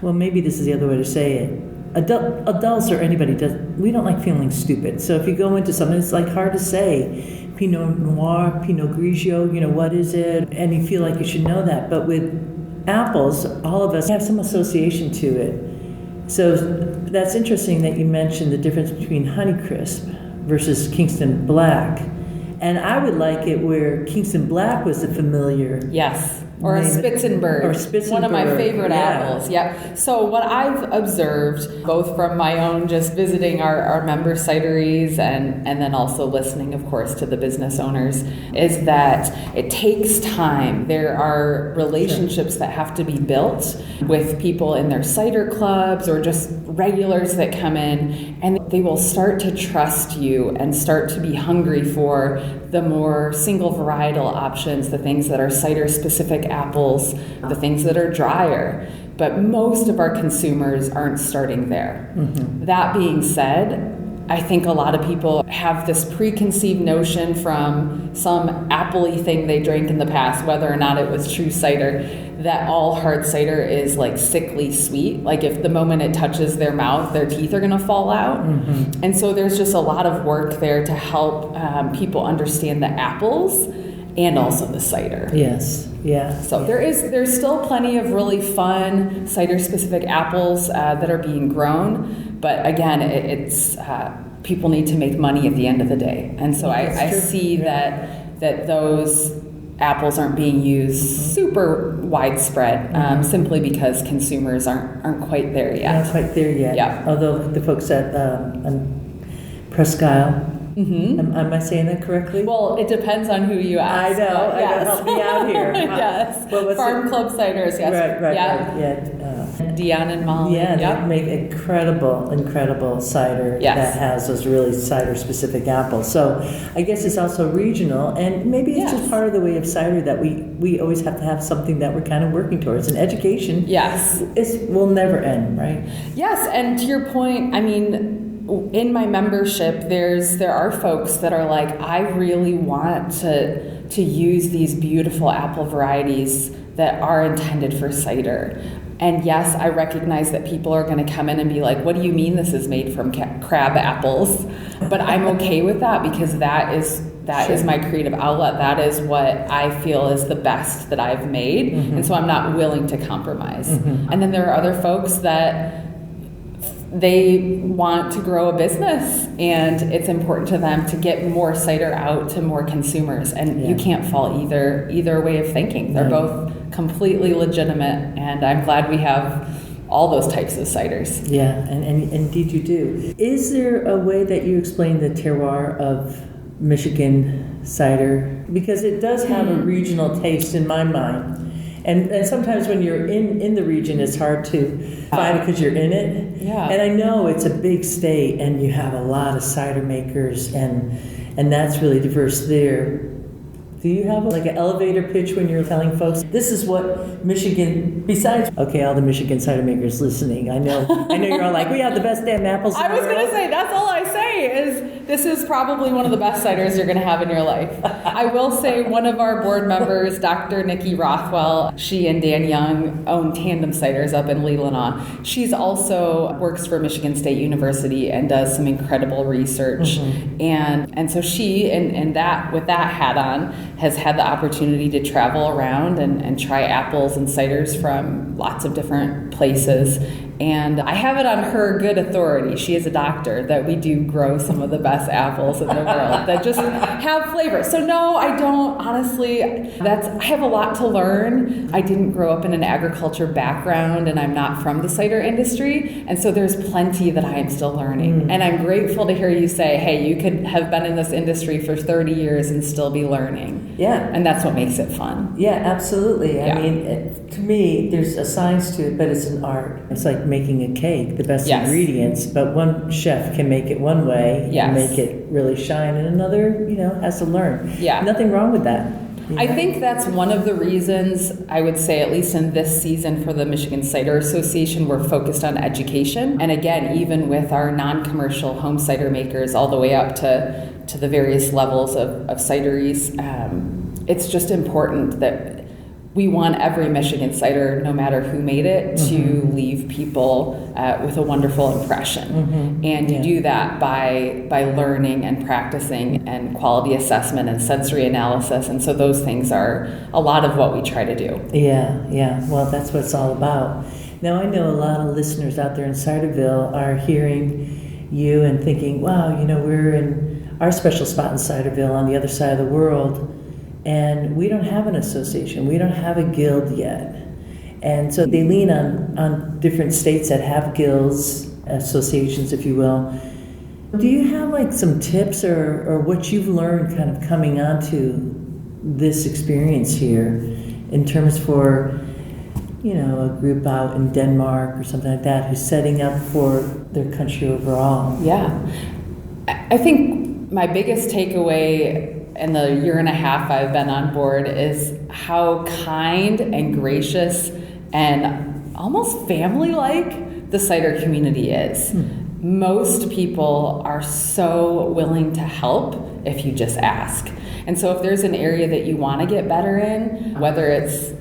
[SPEAKER 2] well, maybe this is the other way to say it, adults or anybody we don't like feeling stupid. So if you go into something, it's like hard to say Pinot Noir, Pinot Grigio, what is it? And you feel like you should know that. But with apples, all of us have some association to it. So that's interesting that you mentioned the difference between Honeycrisp versus Kingston Black. And I would like it where Kingston Black was the familiar.
[SPEAKER 4] Yes. Or a Spitzenberg.
[SPEAKER 2] Or Spitzenberg.
[SPEAKER 4] One of my favorite apples. Yep. So what I've observed, both from my own just visiting our member cideries and then also listening, of course, to the business owners, is that it takes time. There are relationships that have to be built with people in their cider clubs or just regulars that come in, and they will start to trust you and start to be hungry for the more single varietal options, the things that are cider specific apples, the things that are drier. But most of our consumers aren't starting there. Mm-hmm. That being said, I think a lot of people have this preconceived notion from some apple-y thing they drank in the past, whether or not it was true cider, that all hard cider is like sickly sweet. Like if the moment it touches their mouth, their teeth are going to fall out. Mm-hmm. And so there's just a lot of work there to help people understand the apples and also the cider.
[SPEAKER 2] Yes. Yeah.
[SPEAKER 4] So there's still plenty of really fun cider-specific apples that are being grown, but again, it's people need to make money at the end of the day, and so I see that those apples aren't being used super widespread, simply because consumers aren't quite there yet.
[SPEAKER 2] Not quite there yet.
[SPEAKER 4] Yeah.
[SPEAKER 2] Although the folks at Presque Isle. Mm-hmm. Am I saying that correctly?
[SPEAKER 4] Well, it depends on who you ask.
[SPEAKER 2] I know.
[SPEAKER 4] Yes.
[SPEAKER 2] Help me out here.
[SPEAKER 4] Yes. Farm Club Ciders. Yes.
[SPEAKER 2] Right.
[SPEAKER 4] Yeah.
[SPEAKER 2] Yeah.
[SPEAKER 4] Dion and Molly.
[SPEAKER 2] Yeah. They make incredible cider that has those really cider-specific apples. So I guess it's also regional, and maybe it's just part of the way of cider that we always have to have something that we're kind of working towards. And education.
[SPEAKER 4] Yes.
[SPEAKER 2] Will never end, right?
[SPEAKER 4] Yes. And to your point, I mean, in my membership, there are folks that are like, I really want to use these beautiful apple varieties that are intended for cider. And yes, I recognize that people are going to come in and be like, what do you mean this is made from crab apples? But I'm okay with that because that is my creative outlet. That is what I feel is the best that I've made. Mm-hmm. And so I'm not willing to compromise. Mm-hmm. And then there are other folks that they want to grow a business, and it's important to them to get more cider out to more consumers. And you can't fault either way of thinking. They're both completely legitimate, and I'm glad we have all those types of ciders.
[SPEAKER 2] Yeah, and indeed you do. Is there a way that you explain the terroir of Michigan cider? Because it does have a regional taste in my mind. And sometimes when you're in the region, it's hard to find it because you're in it.
[SPEAKER 4] Yeah.
[SPEAKER 2] And I know it's a big state, and you have a lot of cider makers, and that's really diverse there. Do you have like an elevator pitch when you're telling folks, this is what Michigan, besides, okay, all the Michigan cider makers listening, I know you're all like, we have the best damn apples in the world.
[SPEAKER 4] I was going to say, that's all I say is this is probably one of the best ciders you're going to have in your life. I will say one of our board members, Dr. Nikki Rothwell, she and Dan Young own Tandem Ciders up in Leelanau. She's also works for Michigan State University and does some incredible research. Mm-hmm. And so she, and that with that hat on, has had the opportunity to travel around and try apples and ciders from lots of different places. And I have it on her good authority, she is a doctor, that we do grow some of the best apples in the world that just have flavor. So no, I don't, honestly, I have a lot to learn. I didn't grow up in an agriculture background, and I'm not from the cider industry. And so there's plenty that I am still learning. And I'm grateful to hear you say, hey, you could have been in this industry for 30 years and still be learning.
[SPEAKER 2] Yeah.
[SPEAKER 4] And that's what makes it fun.
[SPEAKER 2] Yeah, absolutely. I mean, to me, there's a science to it, but it's an art. It's like making a cake, the best
[SPEAKER 4] Yes.
[SPEAKER 2] ingredients, but one chef can make it one way
[SPEAKER 4] Yes.
[SPEAKER 2] and make it really shine, and another, has to learn.
[SPEAKER 4] Yeah.
[SPEAKER 2] Nothing wrong with that.
[SPEAKER 4] I think that's one of the reasons, I would say, at least in this season for the Michigan Cider Association, we're focused on education. And again, even with our non-commercial home cider makers all the way up to the various levels of cideries, it's just important that we want every Michigan cider, no matter who made it, to leave people with a wonderful impression. And you do that by learning and practicing and quality assessment and sensory analysis. And so those things are a lot of what we try to do.
[SPEAKER 2] Yeah. Well, that's what it's all about. Now, I know a lot of listeners out there in Ciderville are hearing you and thinking, wow, we're in our special spot in Ciderville on the other side of the world, and we don't have an association. We don't have a guild yet. And so they lean on different states that have guilds, associations, if you will. Do you have like some tips or what you've learned kind of coming onto this experience here in terms for, a group out in Denmark or something like that who's setting up for their country overall?
[SPEAKER 4] Yeah. I think my biggest takeaway in the year and a half I've been on board is how kind and gracious and almost family-like the cider community is. Most people are so willing to help if you just ask. And so if there's an area that you want to get better in, whether it's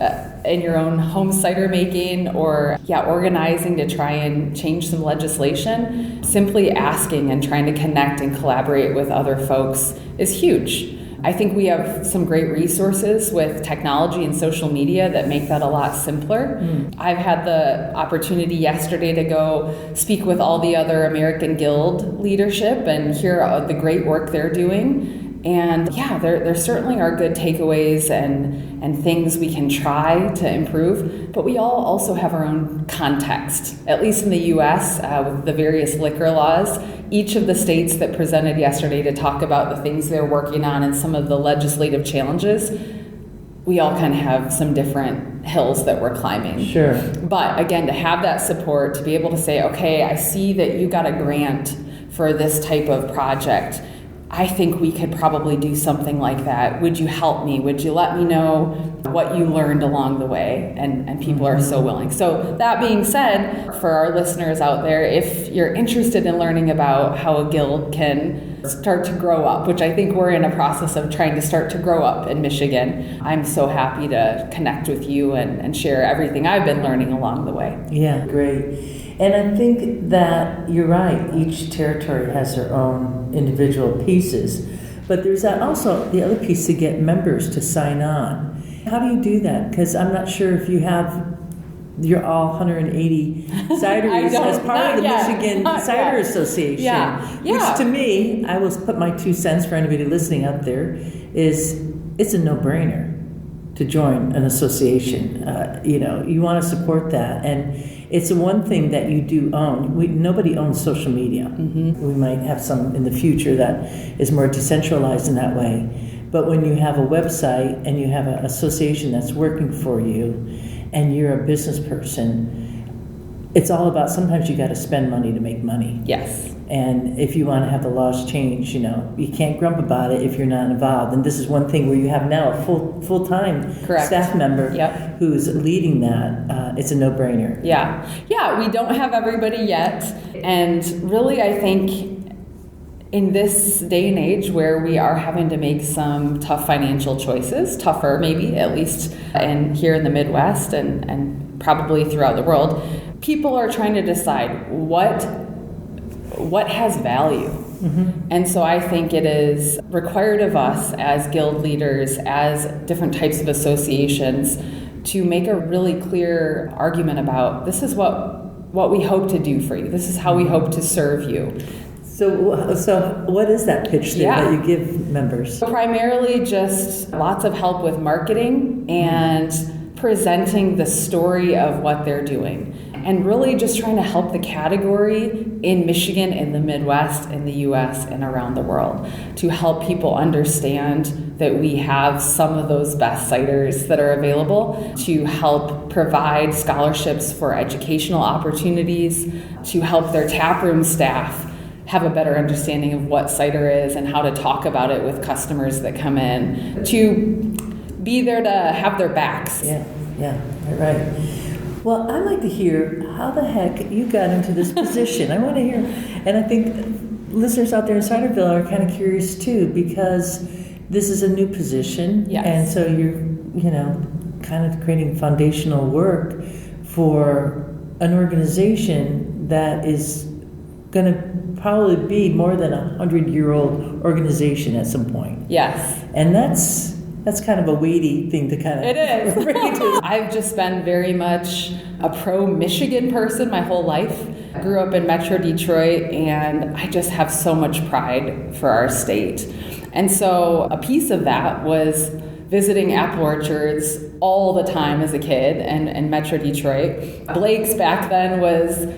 [SPEAKER 4] in your own home cider making or organizing to try and change some legislation, simply asking and trying to connect and collaborate with other folks is huge. I think we have some great resources with technology and social media that make that a lot simpler. I've had the opportunity yesterday to go speak with all the other American Guild leadership and hear the great work they're doing. And there certainly are good takeaways and things we can try to improve, but we all also have our own context. At least in the U.S., with the various liquor laws, each of the states that presented yesterday to talk about the things they're working on and some of the legislative challenges, we all kind of have some different hills that we're climbing.
[SPEAKER 2] Sure.
[SPEAKER 4] But again, to have that support, to be able to say, okay, I see that you got a grant for this type of project. I think we could probably do something like that. Would you help me? Would you let me know what you learned along the way? And people are so willing. So that being said, for our listeners out there, if you're interested in learning about how a guild can start to grow up, which I think we're in a process of trying to start to grow up in Michigan, I'm so happy to connect with you and share everything I've been learning along the way.
[SPEAKER 2] Yeah, great. And I think that you're right. Each territory has their own individual pieces. But there's also the other piece to get members to sign on. How do you do that? Because I'm not sure if you're all 180 cideries as part of the Michigan Cider Association.
[SPEAKER 4] Yeah.
[SPEAKER 2] Which to me, I will put my 2 cents for anybody listening out there, it's a no-brainer to join an association. You want to support that. And it's the one thing that you do own. Nobody owns social media. We might have some in the future that is more decentralized in that way. But when you have a website and you have an association that's working for you and you're a business person, it's all about sometimes you got to spend money to make money.
[SPEAKER 4] Yes.
[SPEAKER 2] And if you want to have the laws changed, you can't grump about it if you're not involved. And this is one thing where you have now a full-time staff member who's leading that. It's a no-brainer.
[SPEAKER 4] Yeah, we don't have everybody yet. And really, I think in this day and age where we are having to make some tough financial choices, tougher maybe, at least here in the Midwest and probably throughout the world, people are trying to decide what has value. And so I think it is required of us as guild leaders, as different types of associations, to make a really clear argument about this is what we hope to do for you. This is how we hope to serve you.
[SPEAKER 2] So what is that pitch that you give members?
[SPEAKER 4] Primarily just lots of help with marketing and presenting the story of what they're doing. and really just trying to help the category in Michigan, in the Midwest, in the U.S., and around the world to help people understand that we have some of those best ciders that are available, to help provide scholarships for educational opportunities, to help their taproom staff have a better understanding of what cider is and how to talk about it with customers that come in, to be there to have their backs.
[SPEAKER 2] Yeah, right. Well, I'd like to hear how the heck you got into this position. I want to hear, and I think listeners out there in Ciderville are kind of curious too, because this is a new position,
[SPEAKER 4] yes.
[SPEAKER 2] And so you're, kind of creating foundational work for an organization that is going to probably be more than 100-year-old organization at some point.
[SPEAKER 4] Yes.
[SPEAKER 2] And that's kind of a weighty thing to kind of...
[SPEAKER 4] It is. I've just been very much a pro-Michigan person my whole life. I grew up in Metro Detroit, and I just have so much pride for our state. And so a piece of that was visiting apple orchards all the time as a kid in Metro Detroit. Blake's back then was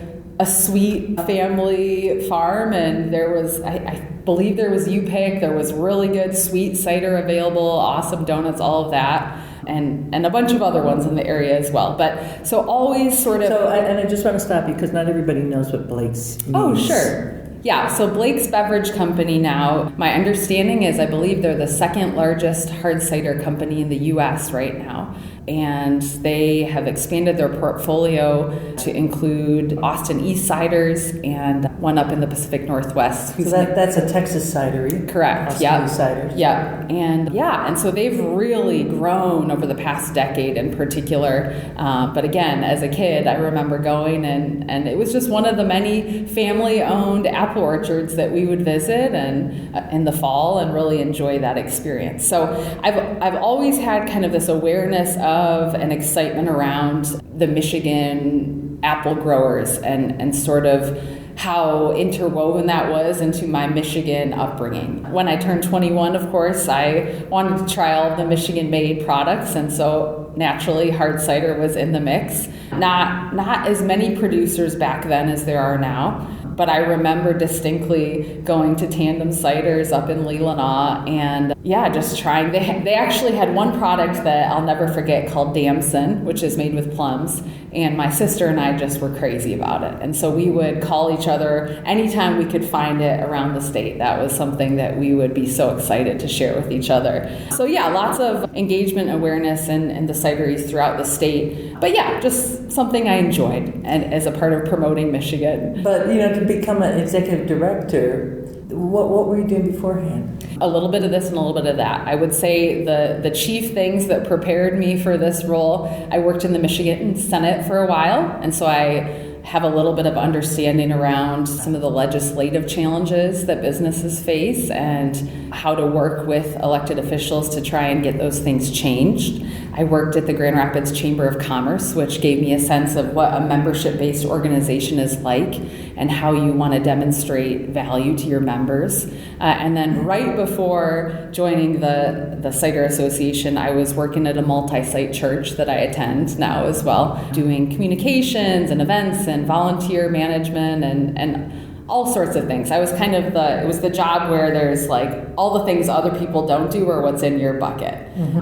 [SPEAKER 4] a sweet family farm, and there was, I believe there was U-Pick, there was really good sweet cider available, awesome donuts, all of that, and a bunch of other ones in the area as well. But so always sort of...
[SPEAKER 2] So, and I just want to stop you because not everybody knows what Blake's means.
[SPEAKER 4] Oh, sure. Yeah, so Blake's Beverage Company now, my understanding is I believe they're the second largest hard cider company in the U.S. right now. And they have expanded their portfolio to include Austin East ciders and one up in the Pacific Northwest.
[SPEAKER 2] So that's a Texas cidery.
[SPEAKER 4] Correct.
[SPEAKER 2] Austin East ciders.
[SPEAKER 4] Yeah. And so they've really grown over the past decade in particular. But again, as a kid, I remember going and it was just one of the many family-owned apple orchards that we would visit and in the fall and really enjoy that experience. So I've always had kind of this awareness of an excitement around the Michigan apple growers and sort of how interwoven that was into my Michigan upbringing. When I turned 21, of course, I wanted to try all of the Michigan-made products, and so naturally hard cider was in the mix. Not as many producers back then as there are now, but I remember distinctly going to Tandem Ciders up in Leelanau and just trying. They actually had one product that I'll never forget called Damson, which is made with plums, and my sister and I just were crazy about it. And so we would call each other anytime we could find it around the state. That was something that we would be so excited to share with each other. So lots of engagement, awareness in the cideries throughout the state. But just something I enjoyed and as a part of promoting Michigan.
[SPEAKER 2] But to become an executive director, what were you doing beforehand?
[SPEAKER 4] A little bit of this and a little bit of that. I would say the chief things that prepared me for this role, I worked in the Michigan Senate for a while, and so I have a little bit of understanding around some of the legislative challenges that businesses face and how to work with elected officials to try and get those things changed. I worked at the Grand Rapids Chamber of Commerce, which gave me a sense of what a membership-based organization is like and how you want to demonstrate value to your members. And then right before joining the Cider Association, I was working at a multi-site church that I attend now as well, doing communications and events and volunteer management and all sorts of things. I was kind of it was the job where there's like all the things other people don't do or what's in your bucket,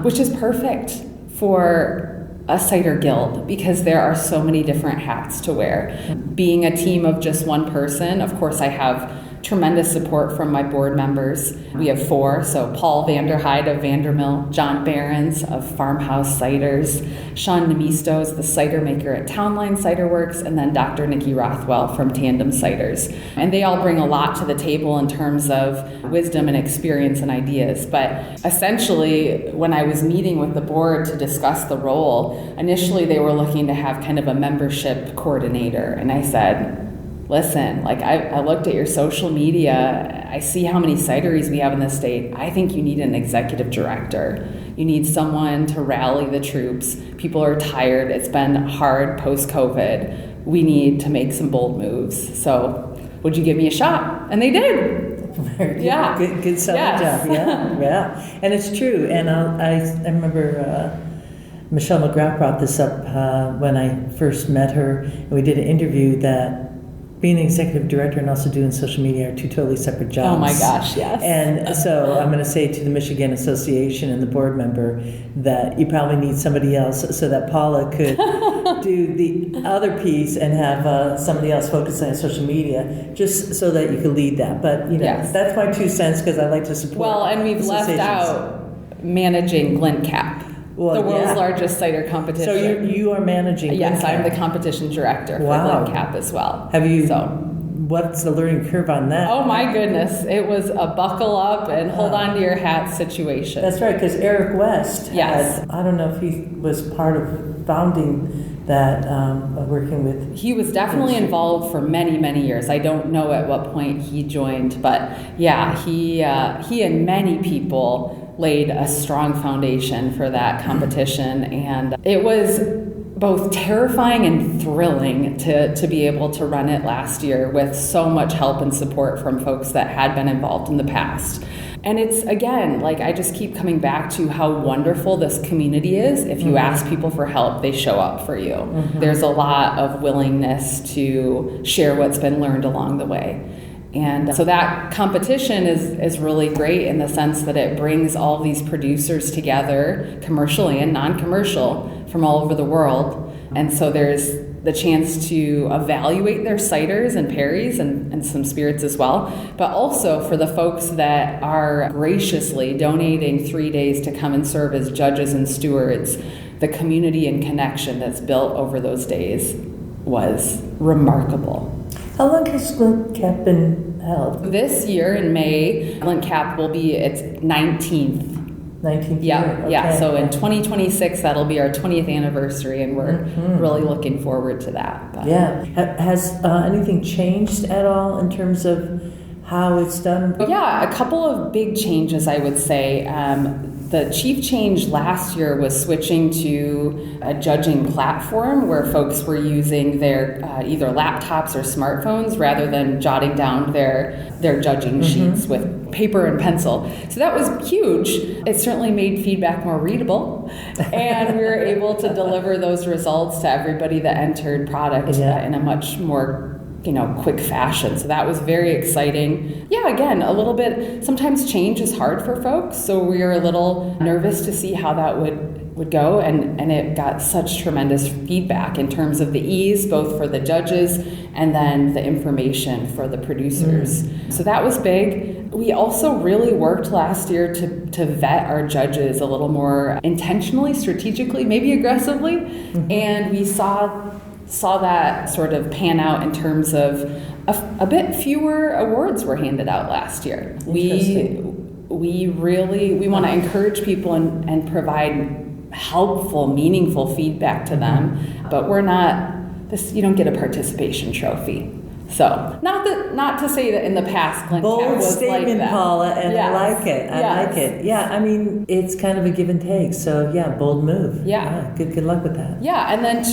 [SPEAKER 4] which is perfect for a cider guild because there are so many different hats to wear. Being a team of just one person, of course I have tremendous support from my board members. We have 4, so Paul Vanderhyde of Vandermill, John Behrens of Farmhouse Ciders, Sean Nemisto is the cider maker at Townline Cider Works, and then Dr. Nikki Rothwell from Tandem Ciders. And they all bring a lot to the table in terms of wisdom and experience and ideas. But essentially, when I was meeting with the board to discuss the role, initially they were looking to have kind of a membership coordinator. And I said, listen, I looked at your social media, I see how many cideries we have in the state. I think you need an executive director. You need someone to rally the troops. People are tired. It's been hard post-COVID. We need to make some bold moves. So would you give me a shot? And they did.
[SPEAKER 2] Very good.
[SPEAKER 4] Yeah.
[SPEAKER 2] Good solid job. Yeah. And it's true. And I remember Michelle McGrath brought this up when I first met her, and we did an interview that being an executive director and also doing social media are two totally separate jobs.
[SPEAKER 4] Oh my gosh, yes.
[SPEAKER 2] And so I'm going to say to the Michigan Association and the board member that you probably need somebody else so that Paula could do the other piece and have somebody else focus on social media, just so that you could lead that. But,
[SPEAKER 4] Yes.
[SPEAKER 2] that's my 2 cents because I like to support
[SPEAKER 4] Well, and we've left
[SPEAKER 2] associations.
[SPEAKER 4] out managing GLINTCAP,
[SPEAKER 2] Well,
[SPEAKER 4] the world's
[SPEAKER 2] yeah.
[SPEAKER 4] largest cider competition.
[SPEAKER 2] So you are managing
[SPEAKER 4] Yes, I'm
[SPEAKER 2] GLINTCAP.
[SPEAKER 4] the competition director
[SPEAKER 2] Wow.
[SPEAKER 4] for GLINTCAP as well.
[SPEAKER 2] Have you?
[SPEAKER 4] So,
[SPEAKER 2] What's the learning curve on that?
[SPEAKER 4] oh my goodness, it was a buckle up and hold on to your hat situation.
[SPEAKER 2] That's right, because Eric West
[SPEAKER 4] Yes.
[SPEAKER 2] had, I don't know if he was part of founding that, working with.
[SPEAKER 4] He was definitely involved for many, many years. I don't know at what point he joined, but yeah, he and many people laid a strong foundation for that competition, and it was both terrifying and thrilling to be able to run it last year with so much help and support from folks that had been involved in the past. And it's, again, like I just keep coming back to how wonderful this community is. If you ask people for help, they show up for you. There's a lot of willingness to share what's been learned along the way. And so that competition is really great in the sense that it brings all these producers together, commercially and non-commercial, from all over the world. And so there's the chance to evaluate their ciders and perries and some spirits as well. But also for the folks that are graciously donating 3 days to come and serve as judges and stewards, the community and connection that's built over those days was remarkable.
[SPEAKER 2] How long has GLINTCAP been held?
[SPEAKER 4] This year in May, GLINTCAP will be its 19th.
[SPEAKER 2] 19th
[SPEAKER 4] Yeah,
[SPEAKER 2] year?
[SPEAKER 4] yeah.
[SPEAKER 2] Okay.
[SPEAKER 4] So in 2026, that'll be our 20th anniversary, and we're really looking forward to that. But
[SPEAKER 2] Yeah. Has anything changed at all in terms of how it's done?
[SPEAKER 4] yeah, a couple of big changes, I would say. The chief change last year was switching to a judging platform where folks were using their either laptops or smartphones rather than jotting down their judging sheets with paper and pencil. So that was huge. It certainly made feedback more readable, and we were able to deliver those results to everybody that entered product in a much more quick fashion. So that was very exciting. Yeah, again, a little bit, sometimes change is hard for folks. So we were a little nervous to see how that would go. And it got such tremendous feedback in terms of the ease, both for the judges and then the information for the producers. So that was big. We also really worked last year to vet our judges a little more intentionally, strategically, maybe aggressively. And we saw that sort of pan out in terms of a bit fewer awards were handed out last year. We want to encourage people and provide helpful, meaningful feedback to them, but you don't get a participation trophy. So, not to say that in the past GLINTCAP
[SPEAKER 2] Bold
[SPEAKER 4] was
[SPEAKER 2] statement,
[SPEAKER 4] like that.
[SPEAKER 2] Paula, and
[SPEAKER 4] Yes.
[SPEAKER 2] I like it. I like it. Yeah, I mean, it's kind of a give and take. So, yeah, bold move.
[SPEAKER 4] Yeah.
[SPEAKER 2] Good luck with that.
[SPEAKER 4] Yeah, and then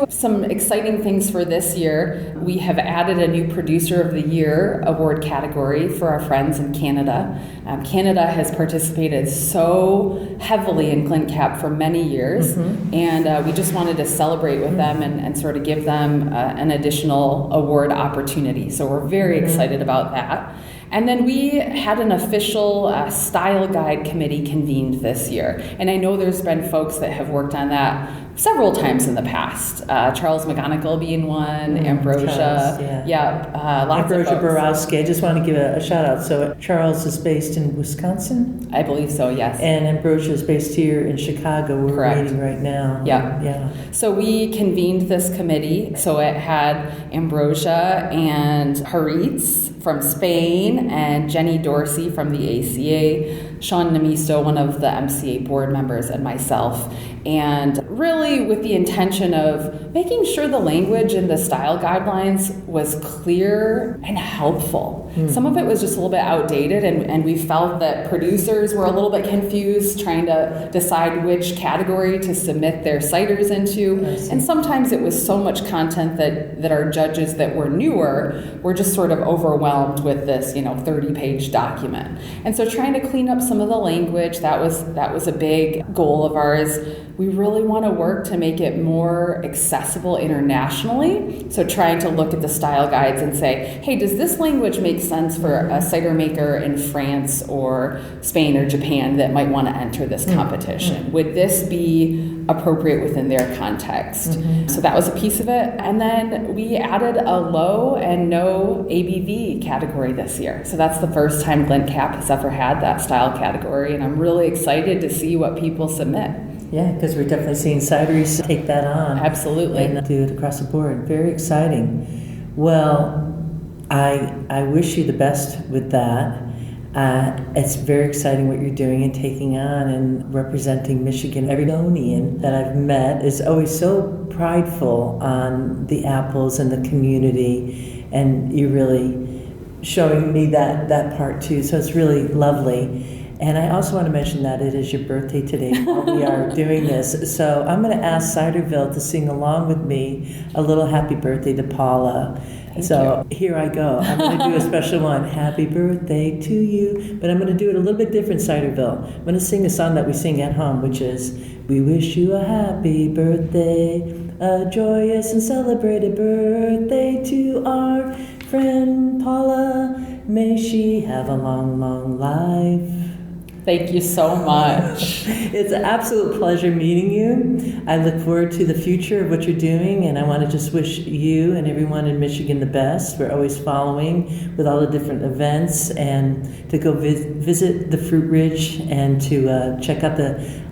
[SPEAKER 4] some exciting things for this year. We have added a new Producer of the Year award category for our friends in Canada. Canada has participated so heavily in GLINTCAP for many years, and we just wanted to celebrate with them and sort of give them an additional award opportunity. So we're very excited about that. And then we had an official style guide committee convened this year. And I know there's been folks that have worked on that several times in the past. Charles McGonigal being one, Ambrosia.
[SPEAKER 2] Charles,
[SPEAKER 4] lots
[SPEAKER 2] Ambrosia
[SPEAKER 4] of folks.
[SPEAKER 2] Borowski. I just want to give a shout out. So Charles is based in Wisconsin.
[SPEAKER 4] I believe so, yes.
[SPEAKER 2] And Ambrosia is based here in Chicago. We're
[SPEAKER 4] Correct.
[SPEAKER 2] meeting right now.
[SPEAKER 4] Yeah. So we convened this committee. So it had Ambrosia and Haritz from Spain and Jenny Dorsey from the ACA, Sean Namisto, one of the MCA board members, and myself. And really with the intention of making sure the language and the style guidelines was clear and helpful. Some of it was just a little bit outdated, and we felt that producers were a little bit confused trying to decide which category to submit their ciders into. And sometimes it was so much content that our judges that were newer were just sort of overwhelmed with this, 30-page document. And so trying to clean up some of the language, that was a big goal of ours. We really want to work to make it more accessible internationally. So trying to look at the style guides and say, hey, does this language make sense for a cider maker in France or Spain or Japan that might want to enter this competition? Would this be appropriate within their context? So that was a piece of it. And then we added a low and no ABV category this year. So that's the first time GLINTCAP has ever had that style category. And I'm really excited to see what people submit.
[SPEAKER 2] Yeah, because we're definitely seeing cideries take that on.
[SPEAKER 4] Absolutely.
[SPEAKER 2] And do it across the board. Very exciting. Well, I wish you the best with that. It's very exciting what you're doing and taking on and representing Michigan. Every Michigonian that I've met is always so prideful on the apples and the community, and you're really showing me that part too. So it's really lovely. And I also want to mention that it is your birthday today while we are doing this. So I'm going to ask Ciderville to sing along with me a little happy birthday to Paula.
[SPEAKER 4] Thank
[SPEAKER 2] you. Here I go. I'm going to do a special one. Happy birthday to you. But I'm going to do it a little bit different, Ciderville. I'm going to sing a song that we sing at home, which is, we wish you a happy birthday, a joyous and celebrated birthday to our friend Paula. May she have a long, long life.
[SPEAKER 4] Thank you so much.
[SPEAKER 2] It's an absolute pleasure meeting you. I look forward to the future of what you're doing, and I want to just wish you and everyone in Michigan the best. We're always following with all the different events, and to go visit the Fruit Ridge and to check out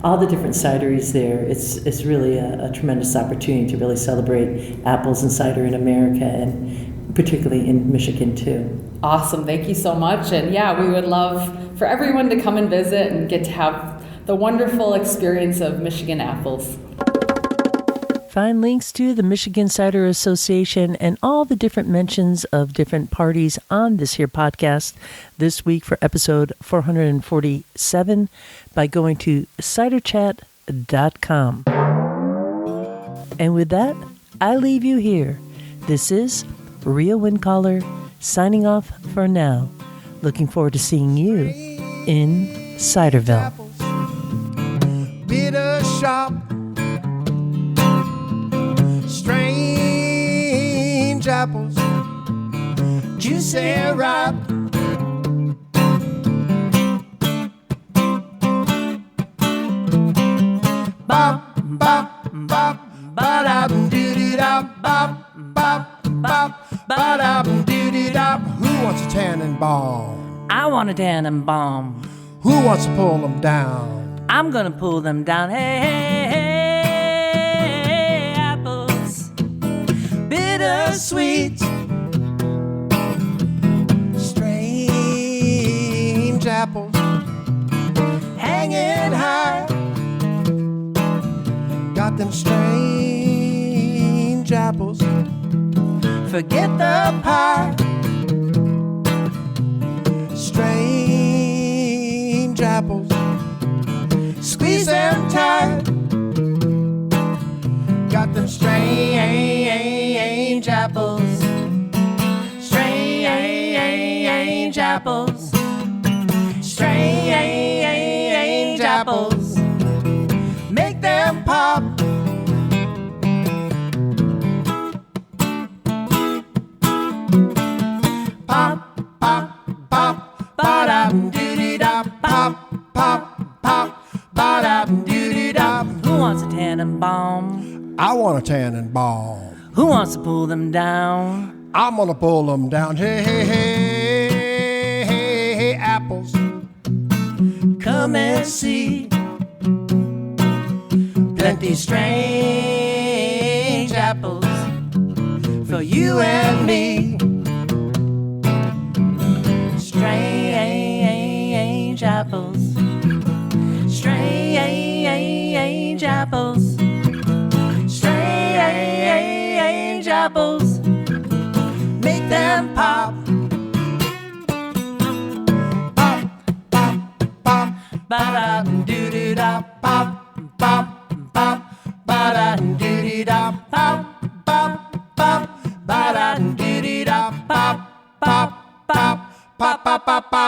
[SPEAKER 2] all the different cideries there. It's really a tremendous opportunity to really celebrate apples and cider in America, and particularly in Michigan too.
[SPEAKER 4] Awesome. Thank you so much. And yeah, we would love for everyone to come and visit and get to have the wonderful experience of Michigan apples.
[SPEAKER 2] Find links to the Michigan Cider Association and all the different mentions of different parties on this here podcast this week for episode 447 by going to ciderchat.com. And with that, I leave you here. This is Rhea Windcaller signing off for now. Looking forward to seeing you in Ciderville.
[SPEAKER 3] Bitter sharp, strange apples, juicy ripe. Bop, bop, bop, ba-da-doo-dee-da, bop, bop, bop, ba-da-doo-dee-da. Who wants a Tannenbaum?
[SPEAKER 2] I want a Tannenbaum.
[SPEAKER 3] Who wants to pull them down?
[SPEAKER 2] I'm gonna pull them down. Hey, hey, hey, apples, bittersweet,
[SPEAKER 3] strange apples, hanging high. Got them strange apples. Forget the pie. Strange apples, squeeze them tight. Got them strange apples. Strange apples. Strange apples. Make them pop. Pop, pop, pop, ba-da-doo-dee-da, pop, pop, pop, ba-da-doo-dee-da.
[SPEAKER 2] Who wants a Tannenbaum?
[SPEAKER 3] I want a Tannenbaum.
[SPEAKER 2] Who wants to pull them down?
[SPEAKER 3] I'm gonna pull them down. Hey, hey, hey, hey, hey, apples.
[SPEAKER 2] Come and see
[SPEAKER 3] Plenty strange apples for you and me.
[SPEAKER 2] strange apples. Strange apples. Strange apples,
[SPEAKER 3] make them pop. Pop, pop, pop. Ba-da-doo-doo-da, pop, pop, pop. Ba-da-doo-doo-da, pop, pop, pop. Ba-da-doo-doo-da, pop, pop, pop. Pop, pop, pop, pop.